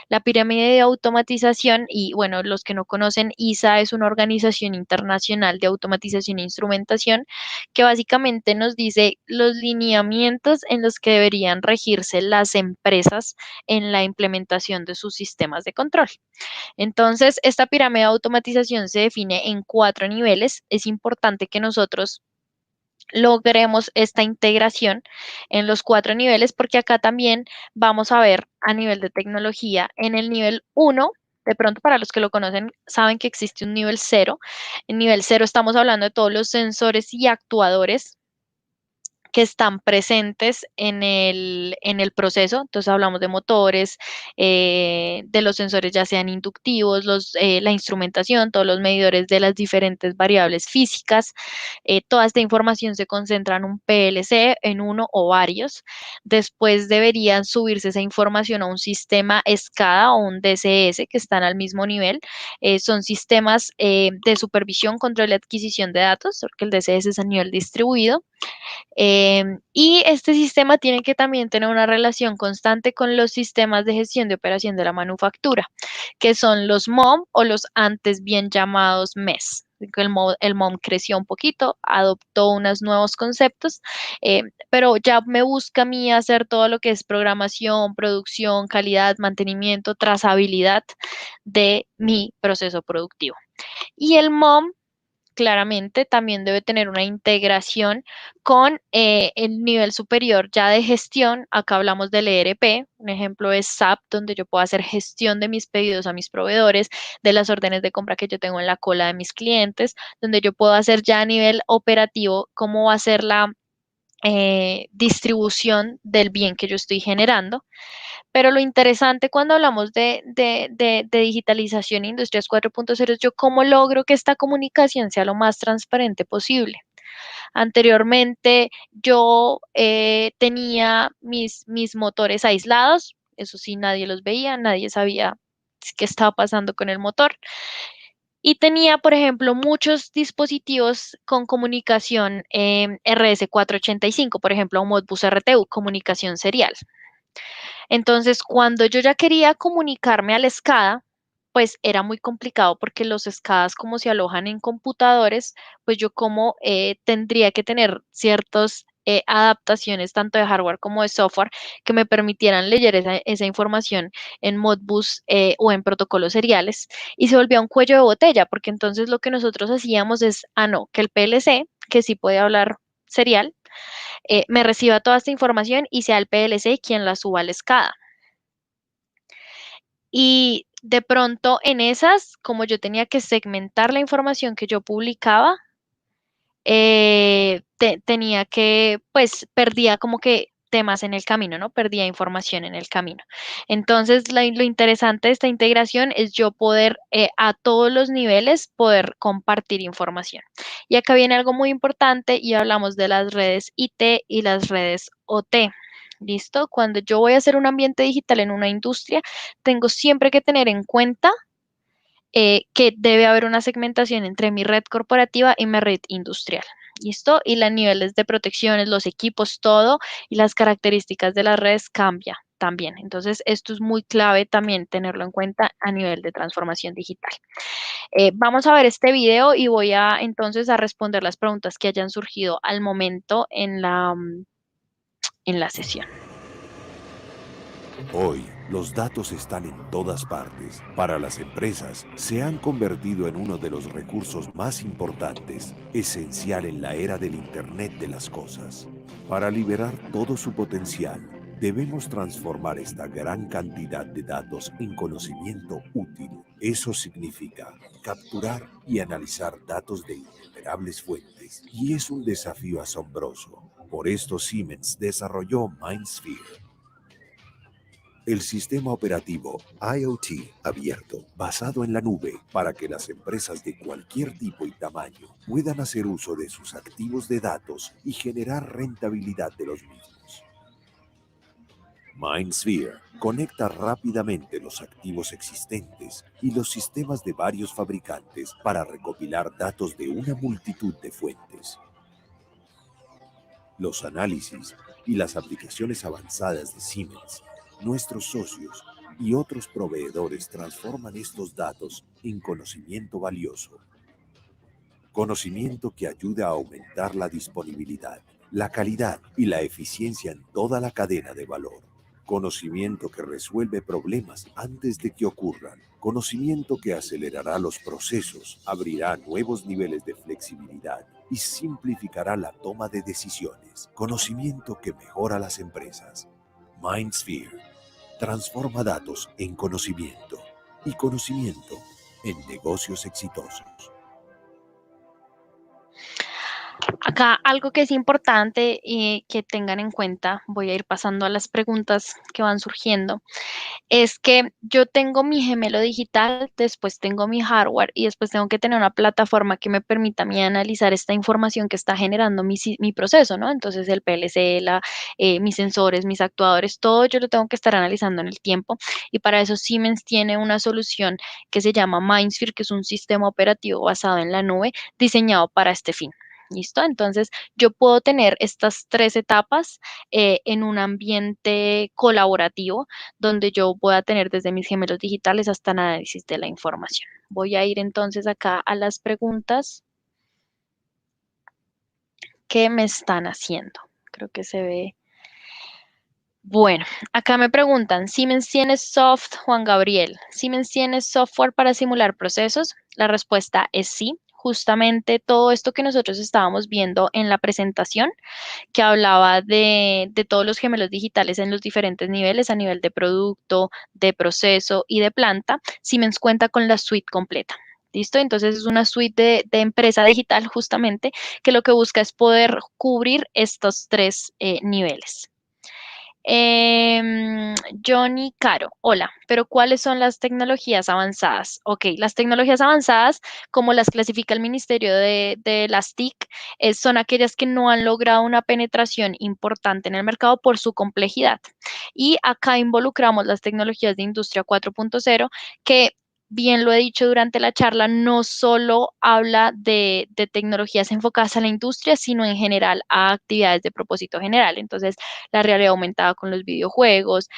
La pirámide de automatización, y bueno, los que no conocen, ISA es una organización internacional de automatización e instrumentación que básicamente nos dice los lineamientos en los que deberían regirse las empresas en la implementación de sus sistemas de control. Entonces, esta pirámide de automatización se define en 4 niveles. Es importante que nosotros logremos esta integración en los 4 niveles, porque acá también vamos a ver a nivel de tecnología en el nivel 1. De pronto, para los que lo conocen, saben que existe un nivel 0. En nivel 0 estamos hablando de todos los sensores y actuadores que están presentes en el proceso. Entonces hablamos de motores, de los sensores ya sean inductivos, la instrumentación, todos los medidores de las diferentes variables físicas. Toda esta información se concentra en un PLC, en uno o varios. Después deberían subirse esa información a un sistema SCADA o un DCS que están al mismo nivel. Son sistemas de supervisión, control y adquisición de datos, porque el DCS es a nivel distribuido. Y este sistema tiene que también tener una relación constante con los sistemas de gestión de operación de la manufactura, que son los MOM o los antes bien llamados MES. El MOM creció un poquito, adoptó unos nuevos conceptos, pero ya me busca a mí hacer todo lo que es programación, producción, calidad, mantenimiento, trazabilidad de mi proceso productivo. Y el MOM claramente también debe tener una integración con el nivel superior ya de gestión. Acá hablamos del ERP, un ejemplo es SAP, donde yo puedo hacer gestión de mis pedidos a mis proveedores, de las órdenes de compra que yo tengo en la cola de mis clientes, donde yo puedo hacer ya a nivel operativo cómo va a ser la distribución del bien que yo estoy generando. Pero lo interesante cuando hablamos de digitalización e industrias 4.0 es yo cómo logro que esta comunicación sea lo más transparente posible. Anteriormente yo tenía mis motores aislados, eso sí, nadie los veía, nadie sabía qué estaba pasando con el motor. Y tenía, por ejemplo, muchos dispositivos con comunicación RS485, por ejemplo, un Modbus RTU, comunicación serial. Entonces, cuando yo ya quería comunicarme al SCADA, pues era muy complicado porque los SCADAs como se alojan en computadores, pues yo como tendría que tener ciertas adaptaciones tanto de hardware como de software que me permitieran leer esa información en Modbus o en protocolos seriales y se volvía un cuello de botella porque entonces lo que nosotros hacíamos es, no, que el PLC, que sí puede hablar serial, me reciba toda esta información y sea el PLC quien la suba al SCADA. Y de pronto en esas, como yo tenía que segmentar la información que yo publicaba, tenía que, pues perdía como que temas en el camino, ¿no? Perdía información en el camino. Entonces, lo interesante de esta integración es yo poder a todos los niveles poder compartir información. Y acá viene algo muy importante y hablamos de las redes IT y las redes OT. ¿Listo? Cuando yo voy a hacer un ambiente digital en una industria, tengo siempre que tener en cuenta que debe haber una segmentación entre mi red corporativa y mi red industrial. ¿Listo? Y los niveles de protecciones, los equipos, todo y las características de las redes cambia también. Entonces, esto es muy clave también tenerlo en cuenta a nivel de transformación digital. Vamos a ver este video y voy a entonces a responder las preguntas que hayan surgido al momento en la sesión. Hoy, los datos están en todas partes. Para las empresas, se han convertido en uno de los recursos más importantes, esencial en la era del Internet de las cosas. Para liberar todo su potencial, debemos transformar esta gran cantidad de datos en conocimiento útil. Eso significa capturar y analizar datos de innumerables fuentes. Y es un desafío asombroso. Por esto Siemens desarrolló MindSphere, el sistema operativo IoT abierto, basado en la nube, para que las empresas de cualquier tipo y tamaño puedan hacer uso de sus activos de datos y generar rentabilidad de los mismos. MindSphere conecta rápidamente los activos existentes y los sistemas de varios fabricantes para recopilar datos de una multitud de fuentes. Los análisis y las aplicaciones avanzadas de Siemens, nuestros socios y otros proveedores transforman estos datos en conocimiento valioso. Conocimiento que ayuda a aumentar la disponibilidad, la calidad y la eficiencia en toda la cadena de valor. Conocimiento que resuelve problemas antes de que ocurran. Conocimiento que acelerará los procesos, abrirá nuevos niveles de flexibilidad y simplificará la toma de decisiones. Conocimiento que mejora las empresas. MindSphere transforma datos en conocimiento y conocimiento en negocios exitosos. Acá algo que es importante y que tengan en cuenta, voy a ir pasando a las preguntas que van surgiendo, es que yo tengo mi gemelo digital, después tengo mi hardware y después tengo que tener una plataforma que me permita a mí analizar esta información que está generando mi proceso, ¿no? Entonces el PLC, mis sensores, mis actuadores, todo yo lo tengo que estar analizando en el tiempo y para eso Siemens tiene una solución que se llama MindSphere, que es un sistema operativo basado en la nube diseñado para este fin. ¿Listo? Entonces, yo puedo tener estas tres etapas en un ambiente colaborativo donde yo pueda tener desde mis gemelos digitales hasta el análisis de la información. Voy a ir entonces acá a las preguntas que me están haciendo. Creo que se ve. Bueno, acá me preguntan, ¿Siemens tiene Juan Gabriel, ¿Siemens tiene software para simular procesos? La respuesta es sí. Justamente todo esto que nosotros estábamos viendo en la presentación, que hablaba de todos los gemelos digitales en los diferentes niveles, a nivel de producto, de proceso y de planta, Siemens cuenta con la suite completa. ¿Listo? Entonces es una suite de empresa digital justamente que lo que busca es poder cubrir estos tres niveles. Johnny Caro, hola, pero ¿cuáles son las tecnologías avanzadas? Ok, las tecnologías avanzadas, como las clasifica el Ministerio de las TIC, son aquellas que no han logrado una penetración importante en el mercado por su complejidad. Y acá involucramos las tecnologías de Industria 4.0, que bien lo he dicho durante la charla, no solo habla de tecnologías enfocadas a la industria, sino en general a actividades de propósito general. Entonces, la realidad aumentada con los videojuegos,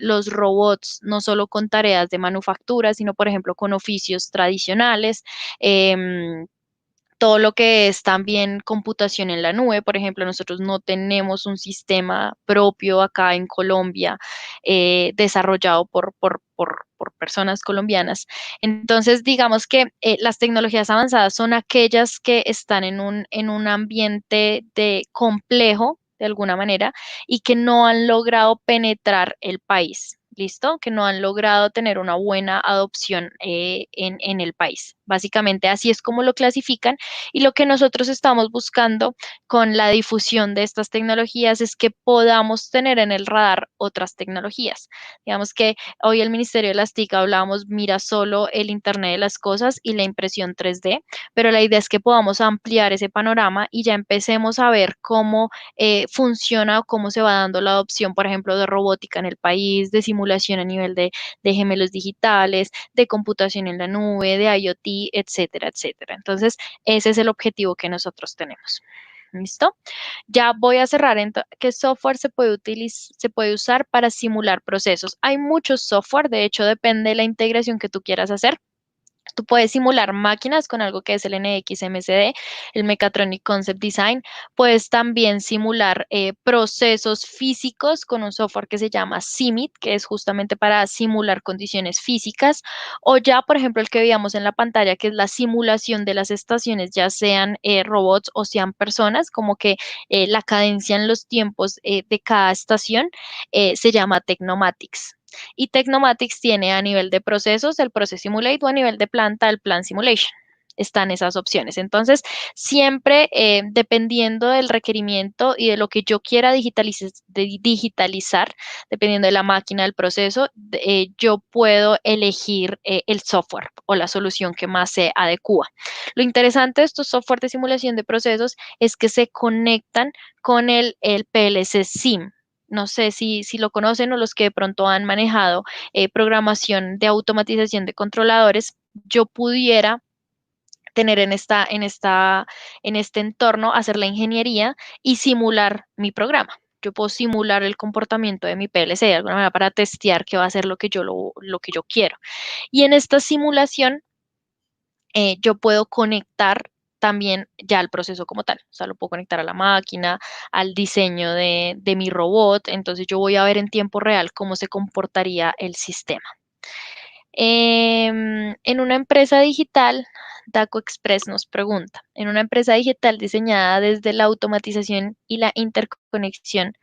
los robots, no solo con tareas de manufactura, sino por ejemplo con oficios tradicionales. Todo lo que es también computación en la nube, por ejemplo, nosotros no tenemos un sistema propio acá en Colombia desarrollado por personas colombianas. Entonces, digamos que las tecnologías avanzadas son aquellas que están en un ambiente de complejo, de alguna manera, y que no han logrado penetrar el país. ¿Listo? Que no han logrado tener una buena adopción en el país. Básicamente así es como lo clasifican y lo que nosotros estamos buscando con la difusión de estas tecnologías es que podamos tener en el radar otras tecnologías. Digamos que hoy el Ministerio de las TIC hablábamos, mira solo el Internet de las cosas y la impresión 3D, pero la idea es que podamos ampliar ese panorama y ya empecemos a ver cómo funciona o cómo se va dando la adopción, por ejemplo, de robótica en el país, de simulación a nivel de gemelos digitales, de computación en la nube, de IoT, etcétera, etcétera. Entonces, ese es el objetivo que nosotros tenemos. ¿Listo? Ya voy a cerrar. ¿Qué software se puede usar para simular procesos? Hay muchos software, de hecho, depende de la integración que tú quieras hacer. Tú puedes simular máquinas con algo que es el NX-MCD, el Mechatronic Concept Design. Puedes también simular procesos físicos con un software que se llama CIMIT, que es justamente para simular condiciones físicas. O ya, por ejemplo, el que veíamos en la pantalla, que es la simulación de las estaciones, ya sean robots o sean personas, como que la cadencia en los tiempos de cada estación se llama Technomatics. Y Technomatics tiene a nivel de procesos el Process Simulate o a nivel de planta el Plan Simulation. Están esas opciones. Entonces, siempre dependiendo del requerimiento y de lo que yo quiera digitalizar, dependiendo de la máquina, del proceso, yo puedo elegir el software o la solución que más se adecua. Lo interesante de estos software de simulación de procesos es que se conectan con el PLC SIM. No sé si lo conocen o los que de pronto han manejado programación de automatización de controladores, yo pudiera tener en este entorno, hacer la ingeniería y simular mi programa. Yo puedo simular el comportamiento de mi PLC de alguna manera para testear qué va a ser lo que yo quiero. Y en esta simulación, yo puedo conectar también ya al proceso como tal. O sea, lo puedo conectar a la máquina, al diseño de mi robot. Entonces yo voy a ver en tiempo real cómo se comportaría el sistema. En una empresa digital, Daco Express nos pregunta, en una empresa digital diseñada desde la automatización y la interconexión,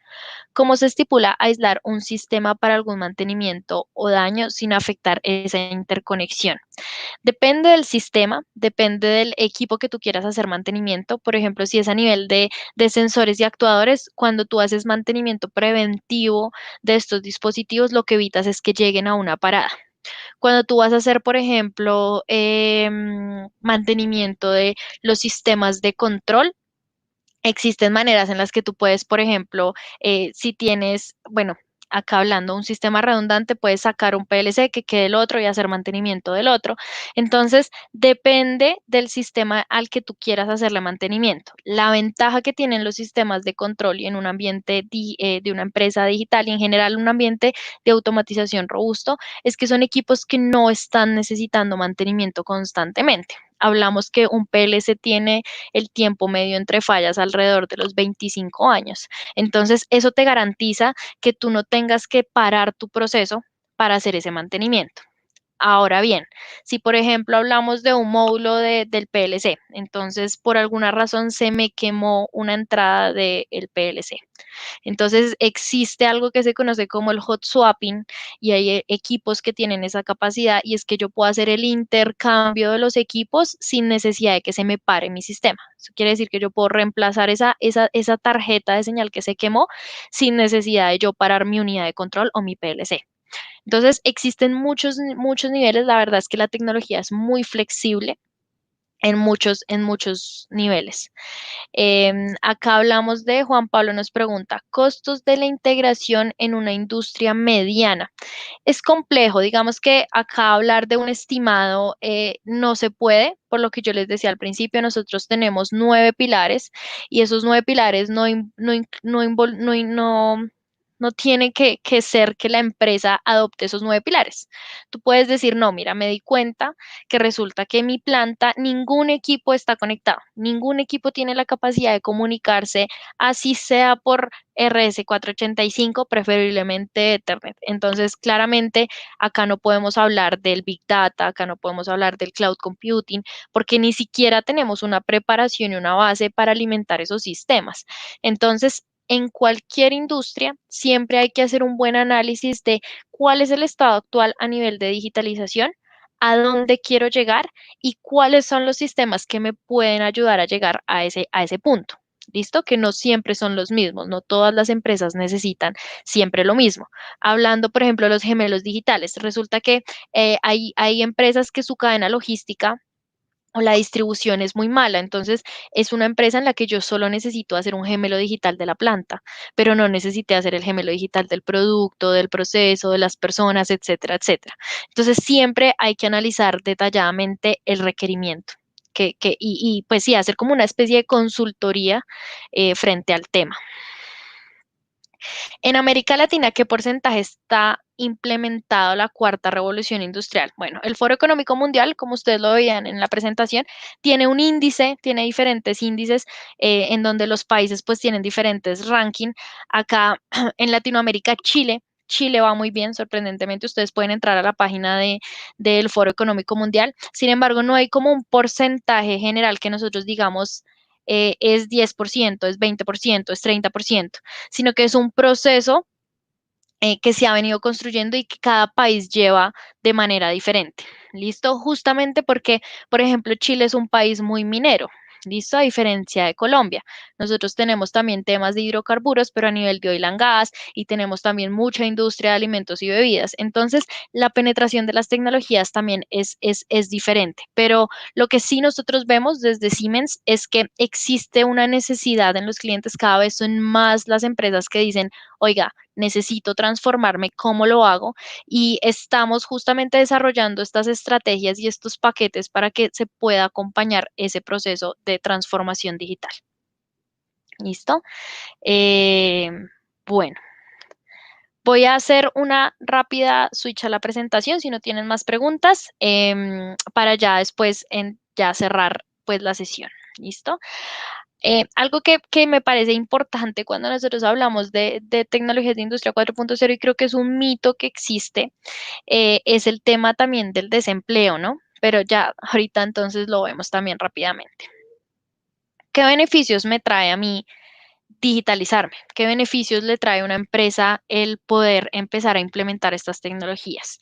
¿cómo se estipula aislar un sistema para algún mantenimiento o daño sin afectar esa interconexión? Depende del sistema, depende del equipo que tú quieras hacer mantenimiento. Por ejemplo, si es a nivel de sensores y actuadores, cuando tú haces mantenimiento preventivo de estos dispositivos, lo que evitas es que lleguen a una parada. Cuando tú vas a hacer, por ejemplo, mantenimiento de los sistemas de control, existen maneras en las que tú puedes, por ejemplo, si tienes, bueno, acá hablando un sistema redundante, puedes sacar un PLC que quede el otro y hacer mantenimiento del otro. Entonces, depende del sistema al que tú quieras hacerle mantenimiento. La ventaja que tienen los sistemas de control y en un ambiente de una empresa digital y en general un ambiente de automatización robusto es que son equipos que no están necesitando mantenimiento constantemente. Hablamos que un PLC tiene el tiempo medio entre fallas alrededor de los 25 años. Entonces, eso te garantiza que tú no tengas que parar tu proceso para hacer ese mantenimiento. Ahora bien, si por ejemplo hablamos de un módulo del PLC, entonces por alguna razón se me quemó una entrada del PLC. Entonces existe algo que se conoce como el hot swapping y hay equipos que tienen esa capacidad y es que yo puedo hacer el intercambio de los equipos sin necesidad de que se me pare mi sistema. Eso quiere decir que yo puedo reemplazar esa tarjeta de señal que se quemó sin necesidad de yo parar mi unidad de control o mi PLC. Entonces existen muchos niveles. La verdad es que la tecnología es muy flexible en muchos niveles. Acá hablamos de Juan Pablo nos pregunta, costos de la integración en una industria mediana. Es complejo, digamos que acá hablar de un estimado no se puede, por lo que yo les decía al principio, nosotros tenemos 9 pilares y esos 9 pilares no tiene que ser que la empresa adopte esos 9 pilares. Tú puedes decir, no, mira, me di cuenta que resulta que en mi planta ningún equipo está conectado, ningún equipo tiene la capacidad de comunicarse, así sea por RS485, preferiblemente Ethernet. Entonces, claramente, acá no podemos hablar del Big Data, acá no podemos hablar del Cloud Computing, porque ni siquiera tenemos una preparación y una base para alimentar esos sistemas. Entonces, en cualquier industria, siempre hay que hacer un buen análisis de cuál es el estado actual a nivel de digitalización, a dónde quiero llegar y cuáles son los sistemas que me pueden ayudar a llegar a ese punto. ¿Listo? Que no siempre son los mismos, no todas las empresas necesitan siempre lo mismo. Hablando, por ejemplo, de los gemelos digitales, resulta que hay empresas que su cadena logística o la distribución es muy mala. Entonces, es una empresa en la que yo solo necesito hacer un gemelo digital de la planta, pero no necesité hacer el gemelo digital del producto, del proceso, de las personas, etcétera, etcétera. Entonces, siempre hay que analizar detalladamente el requerimiento. Y pues sí, hacer como una especie de consultoría frente al tema. En América Latina, ¿qué porcentaje está implementado la cuarta revolución industrial. Bueno, el Foro Económico Mundial, como ustedes lo veían en la presentación, tiene un índice, tiene diferentes índices en donde los países pues tienen diferentes rankings. Acá en Latinoamérica, Chile va muy bien, sorprendentemente. Ustedes pueden entrar a la página del Foro Económico Mundial. Sin embargo, no hay como un porcentaje general que nosotros digamos es 10%, es 20%, es 30%, sino que es un proceso que se ha venido construyendo y que cada país lleva de manera diferente. ¿Listo? Justamente porque, por ejemplo, Chile es un país muy minero. ¿Listo? A diferencia de Colombia. Nosotros tenemos también temas de hidrocarburos, pero a nivel de oil and gas, y tenemos también mucha industria de alimentos y bebidas. Entonces, la penetración de las tecnologías también es diferente. Pero lo que sí nosotros vemos desde Siemens es que existe una necesidad en los clientes. Cada vez son más las empresas que dicen, oiga, necesito transformarme, ¿cómo lo hago? Y estamos justamente desarrollando estas estrategias y estos paquetes para que se pueda acompañar ese proceso de transformación digital. ¿Listo? Eh, bueno, voy a hacer una rápida switch a la presentación si no tienen más preguntas para ya después ya cerrar pues la sesión. ¿Listo? Algo que me parece importante cuando nosotros hablamos de tecnologías de industria 4.0 y creo que es un mito que existe, es el tema también del desempleo, ¿no? Pero ya ahorita entonces lo vemos también rápidamente. ¿Qué beneficios me trae a mí digitalizarme? ¿Qué beneficios le trae a una empresa el poder empezar a implementar estas tecnologías?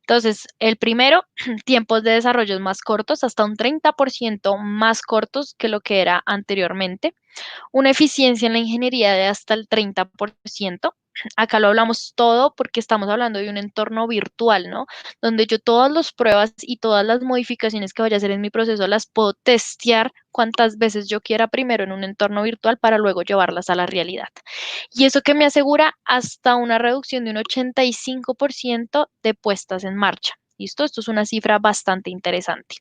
Entonces, el primero, tiempos de desarrollo más cortos, hasta un 30% más cortos que lo que era anteriormente. Una eficiencia en la ingeniería de hasta el 30%. Acá lo hablamos todo porque estamos hablando de un entorno virtual, ¿no? Donde yo todas las pruebas y todas las modificaciones que vaya a hacer en mi proceso las puedo testear cuantas veces yo quiera primero en un entorno virtual para luego llevarlas a la realidad. Y eso que me asegura hasta una reducción de un 85% de puestas en marcha. ¿Listo? Esto es una cifra bastante interesante.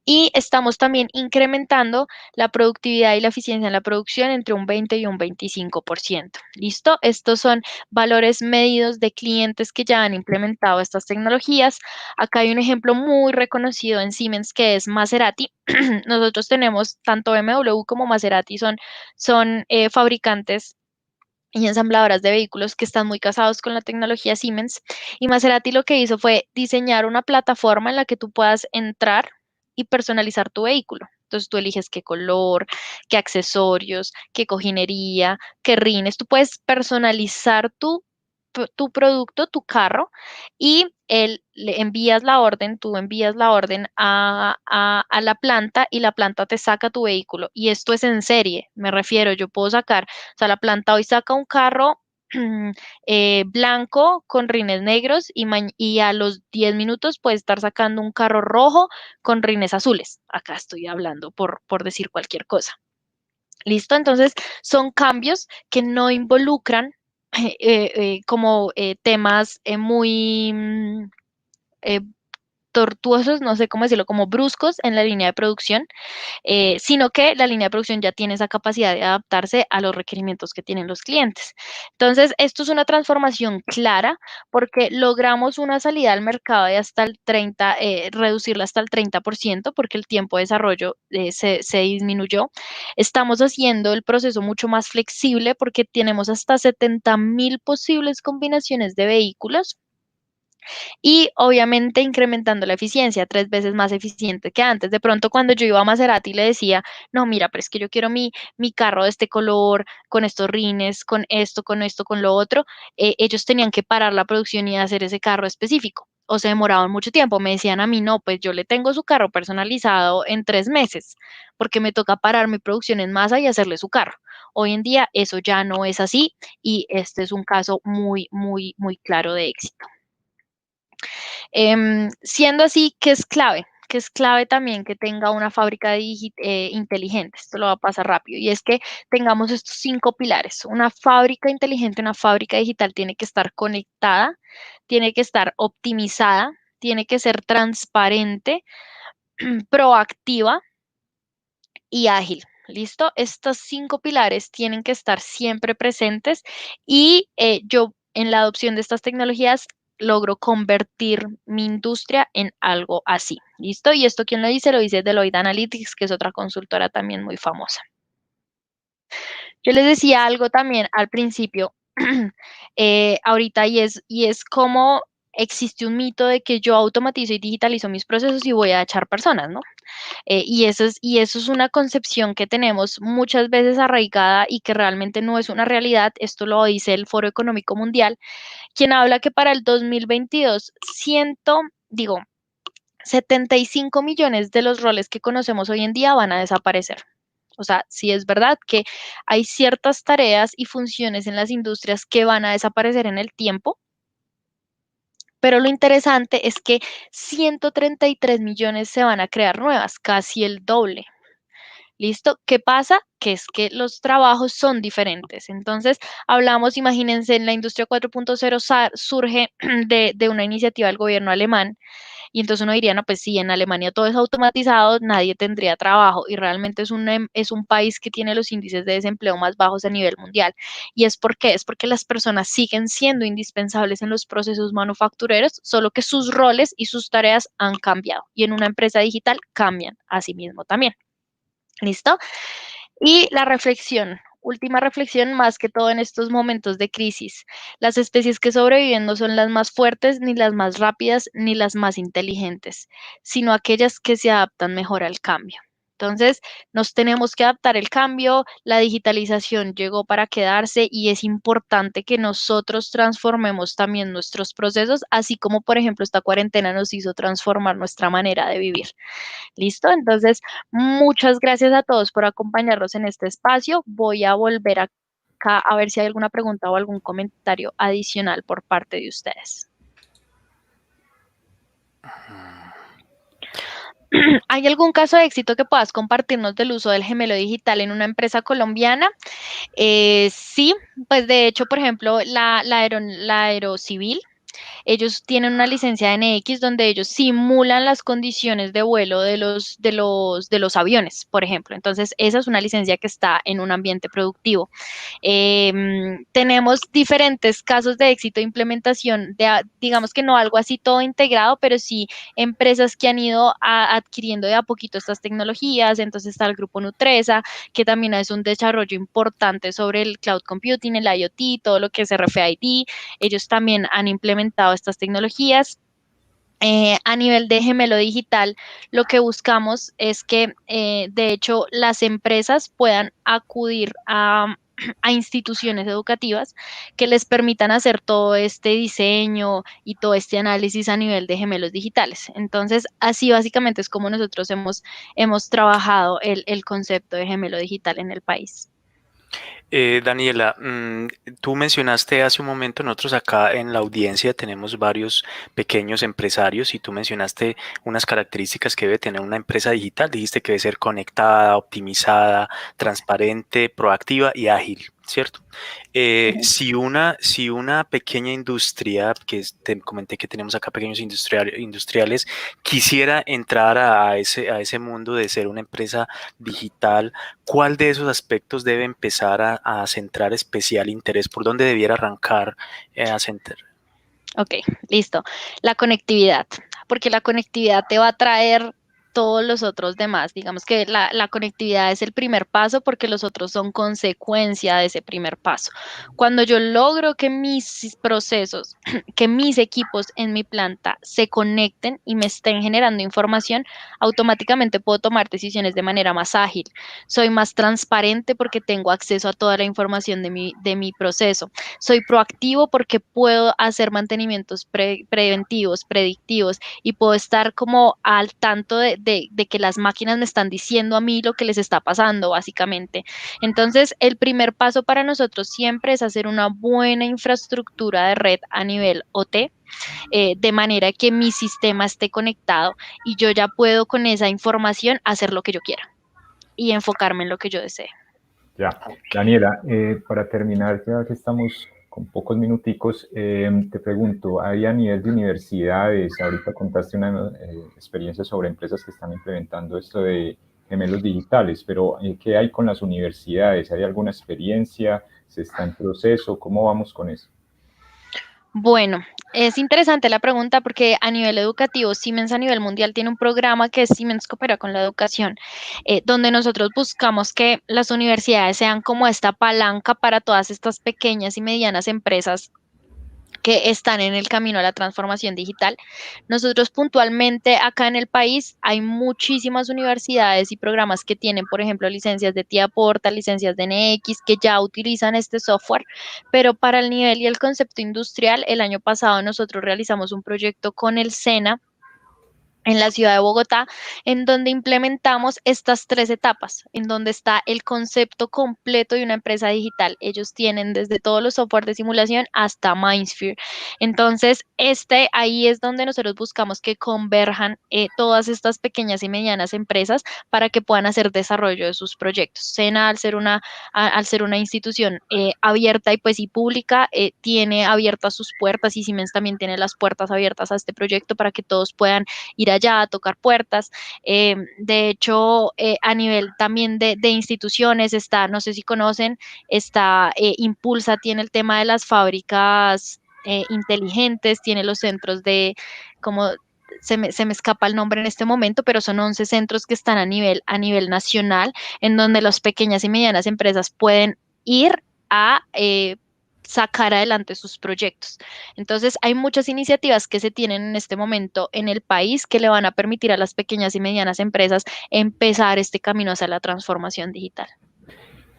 Y estamos también incrementando la productividad y la eficiencia en la producción entre un 20 y un 25%. ¿Listo? Estos son valores medidos de clientes que ya han implementado estas tecnologías. Acá hay un ejemplo muy reconocido en Siemens que es Maserati. Nosotros tenemos tanto BMW como Maserati son fabricantes y ensambladoras de vehículos que están muy casados con la tecnología Siemens. Y Maserati lo que hizo fue diseñar una plataforma en la que tú puedas entrar y personalizar tu vehículo. Entonces tú eliges qué color, qué accesorios, qué cojinería, qué rines. Tú puedes personalizar tu producto, tu carro, y le envías la orden, tú envías la orden a la planta y la planta te saca tu vehículo. Y esto es en serie, me refiero, yo puedo sacar, o sea, la planta hoy saca un carro blanco con rines negros y a los 10 minutos puede estar sacando un carro rojo con rines azules. Acá estoy hablando por decir cualquier cosa. ¿Listo? Entonces, son cambios que no involucran como temas muy eh, tortuosos, no sé cómo decirlo, como bruscos en la línea de producción, sino que la línea de producción ya tiene esa capacidad de adaptarse a los requerimientos que tienen los clientes. Entonces, esto es una transformación clara porque logramos una salida al mercado de hasta el 30, reducirla hasta el 30% porque el tiempo de desarrollo se disminuyó. Estamos haciendo el proceso mucho más flexible porque tenemos hasta 70.000 posibles combinaciones de vehículos y obviamente incrementando la eficiencia, 3 veces más eficiente que antes. De pronto cuando yo iba a Maserati le decía, no, mira, pero es que yo quiero mi carro de este color, con estos rines, con esto, con lo otro, ellos tenían que parar la producción y hacer ese carro específico. O se demoraban mucho tiempo. Me decían a mí, no, pues yo le tengo su carro personalizado en 3 meses, porque me toca parar mi producción en masa y hacerle su carro. Hoy en día eso ya no es así y este es un caso muy, muy, muy claro de éxito. Siendo así, ¿qué es clave? Que es clave también que tenga una fábrica inteligente. Esto lo va a pasar rápido. Y es que tengamos estos 5 pilares. Una fábrica inteligente, una fábrica digital tiene que estar conectada, tiene que estar optimizada, tiene que ser transparente, proactiva y ágil. ¿Listo? Estos 5 pilares tienen que estar siempre presentes y yo en la adopción de estas tecnologías logro convertir mi industria en algo así. ¿Listo? Y esto, ¿quién lo dice? Lo dice Deloitte Analytics, que es otra consultora también muy famosa. Yo les decía algo también al principio, ahorita, y es como existe un mito de que yo automatizo y digitalizo mis procesos y voy a echar personas, ¿no? Y eso es una concepción que tenemos muchas veces arraigada y que realmente no es una realidad. Esto lo dice el Foro Económico Mundial, quien habla que para el 2022, 75 millones de los roles que conocemos hoy en día van a desaparecer. O sea, sí es verdad que hay ciertas tareas y funciones en las industrias que van a desaparecer en el tiempo, pero lo interesante es que 133 millones se van a crear nuevas, casi el doble. ¿Listo? ¿Qué pasa? Que es que los trabajos son diferentes. Entonces, hablamos, imagínense, en la industria 4.0 surge de una iniciativa del gobierno alemán y entonces uno diría, no, pues sí, en Alemania todo es automatizado, nadie tendría trabajo y realmente es un país que tiene los índices de desempleo más bajos a nivel mundial. ¿Y es por qué? Es porque las personas siguen siendo indispensables en los procesos manufactureros, solo que sus roles y sus tareas han cambiado y en una empresa digital cambian a sí mismo también. ¿Listo? Y la reflexión, última reflexión, más que todo en estos momentos de crisis. Las especies que sobreviven no son las más fuertes, ni las más rápidas, ni las más inteligentes, sino aquellas que se adaptan mejor al cambio. Entonces, nos tenemos que adaptar al cambio, la digitalización llegó para quedarse y es importante que nosotros transformemos también nuestros procesos, así como, por ejemplo, esta cuarentena nos hizo transformar nuestra manera de vivir. ¿Listo? Entonces, muchas gracias a todos por acompañarnos en este espacio. Voy a volver acá a ver si hay alguna pregunta o algún comentario adicional por parte de ustedes. ¿Hay algún caso de éxito que puedas compartirnos del uso del gemelo digital en una empresa colombiana? Sí, pues de hecho, por ejemplo, la Aerocivil. Ellos tienen una licencia NX donde ellos simulan las condiciones de vuelo de los aviones, por ejemplo. Entonces, esa es una licencia que está en un ambiente productivo. Tenemos diferentes casos de éxito de implementación, digamos que no algo así todo integrado, pero sí empresas que han ido adquiriendo de a poquito estas tecnologías. Entonces está el grupo Nutresa, que también es un desarrollo importante sobre el cloud computing, el IoT, todo lo que es RFID. Ellos también han implementado estas tecnologías. A nivel de gemelo digital, lo que buscamos es que, de hecho, las empresas puedan acudir a instituciones educativas que les permitan hacer todo este diseño y todo este análisis a nivel de gemelos digitales. Entonces, así básicamente es como nosotros hemos trabajado el concepto de gemelo digital en el país. Daniela, tú mencionaste hace un momento, nosotros acá en la audiencia tenemos varios pequeños empresarios y tú mencionaste unas características que debe tener una empresa digital. Dijiste que debe ser conectada, optimizada, transparente, proactiva y ágil, ¿cierto? Si una pequeña industria, te comenté que tenemos acá pequeños industriales, quisiera entrar a ese mundo de ser una empresa digital, ¿cuál de esos aspectos debe empezar a centrar especial interés? ¿Por dónde debiera arrancar a centrar? Ok, listo. La conectividad, porque la conectividad te va a traer todos los otros demás. Digamos que la conectividad es el primer paso porque los otros son consecuencia de ese primer paso. Cuando yo logro que mis procesos, que mis equipos en mi planta se conecten y me estén generando información, automáticamente puedo tomar decisiones de manera más ágil. Soy más transparente porque tengo acceso a toda la información de mi proceso. Soy proactivo porque puedo hacer mantenimientos preventivos, predictivos y puedo estar como al tanto de que las máquinas me están diciendo a mí lo que les está pasando, básicamente. Entonces, el primer paso para nosotros siempre es hacer una buena infraestructura de red a nivel OT, de manera que mi sistema esté conectado y yo ya puedo con esa información hacer lo que yo quiera y enfocarme en lo que yo desee. Ya, Daniela, para terminar, ya que estamos con pocos minuticos, te pregunto, ¿hay a nivel de universidades, ahorita contaste una experiencia sobre empresas que están implementando esto de gemelos digitales, pero ¿qué hay con las universidades? ¿Hay alguna experiencia? ¿Se está en proceso? ¿Cómo vamos con eso? Bueno, es interesante la pregunta porque a nivel educativo, Siemens a nivel mundial tiene un programa que es Siemens Coopera con la Educación, donde nosotros buscamos que las universidades sean como esta palanca para todas estas pequeñas y medianas empresas que están en el camino a la transformación digital. Nosotros puntualmente acá en el país hay muchísimas universidades y programas que tienen, por ejemplo, licencias de Tía Porta, licencias de NX, que ya utilizan este software, pero para el nivel y el concepto industrial, el año pasado nosotros realizamos un proyecto con el SENA en la ciudad de Bogotá, en donde implementamos estas tres etapas, en donde está el concepto completo de una empresa digital. Ellos tienen desde todos los software de simulación hasta Mindsphere. Entonces, ahí es donde nosotros buscamos que converjan todas estas pequeñas y medianas empresas para que puedan hacer desarrollo de sus proyectos. SENA, al ser una institución abierta y pues y pública, tiene abiertas sus puertas y Siemens también tiene las puertas abiertas a este proyecto para que todos puedan ir allá a tocar puertas. De hecho, a nivel también de instituciones está, no sé si conocen, está Impulsa, tiene el tema de las fábricas inteligentes, tiene los centros de, como se me escapa el nombre en este momento, pero son 11 centros que están a nivel nacional, en donde las pequeñas y medianas empresas pueden ir a sacar adelante sus proyectos. Entonces, hay muchas iniciativas que se tienen en este momento en el país que le van a permitir a las pequeñas y medianas empresas empezar este camino hacia la transformación digital.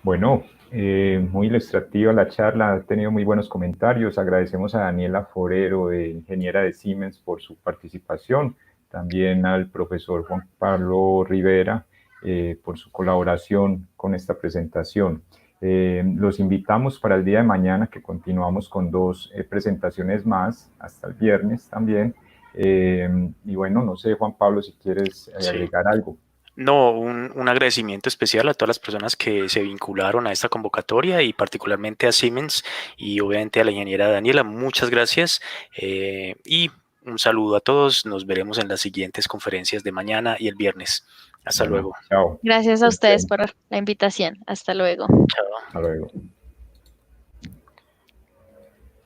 Bueno, muy ilustrativa la charla, ha tenido muy buenos comentarios. Agradecemos a Daniela Forero, ingeniera de Siemens, por su participación. También al profesor Juan Pablo Rivera por su colaboración con esta presentación. Los invitamos para el día de mañana, que continuamos con dos presentaciones más, hasta el viernes también. Y bueno, no sé, Juan Pablo, si quieres agregar algo. No, un agradecimiento especial a todas las personas que se vincularon a esta convocatoria y particularmente a Siemens y obviamente a la ingeniera Daniela. Muchas gracias y un saludo a todos. Nos veremos en las siguientes conferencias de mañana y el viernes. Hasta luego. Chao. Gracias a ustedes por la invitación. Hasta luego. Chao. Hasta luego.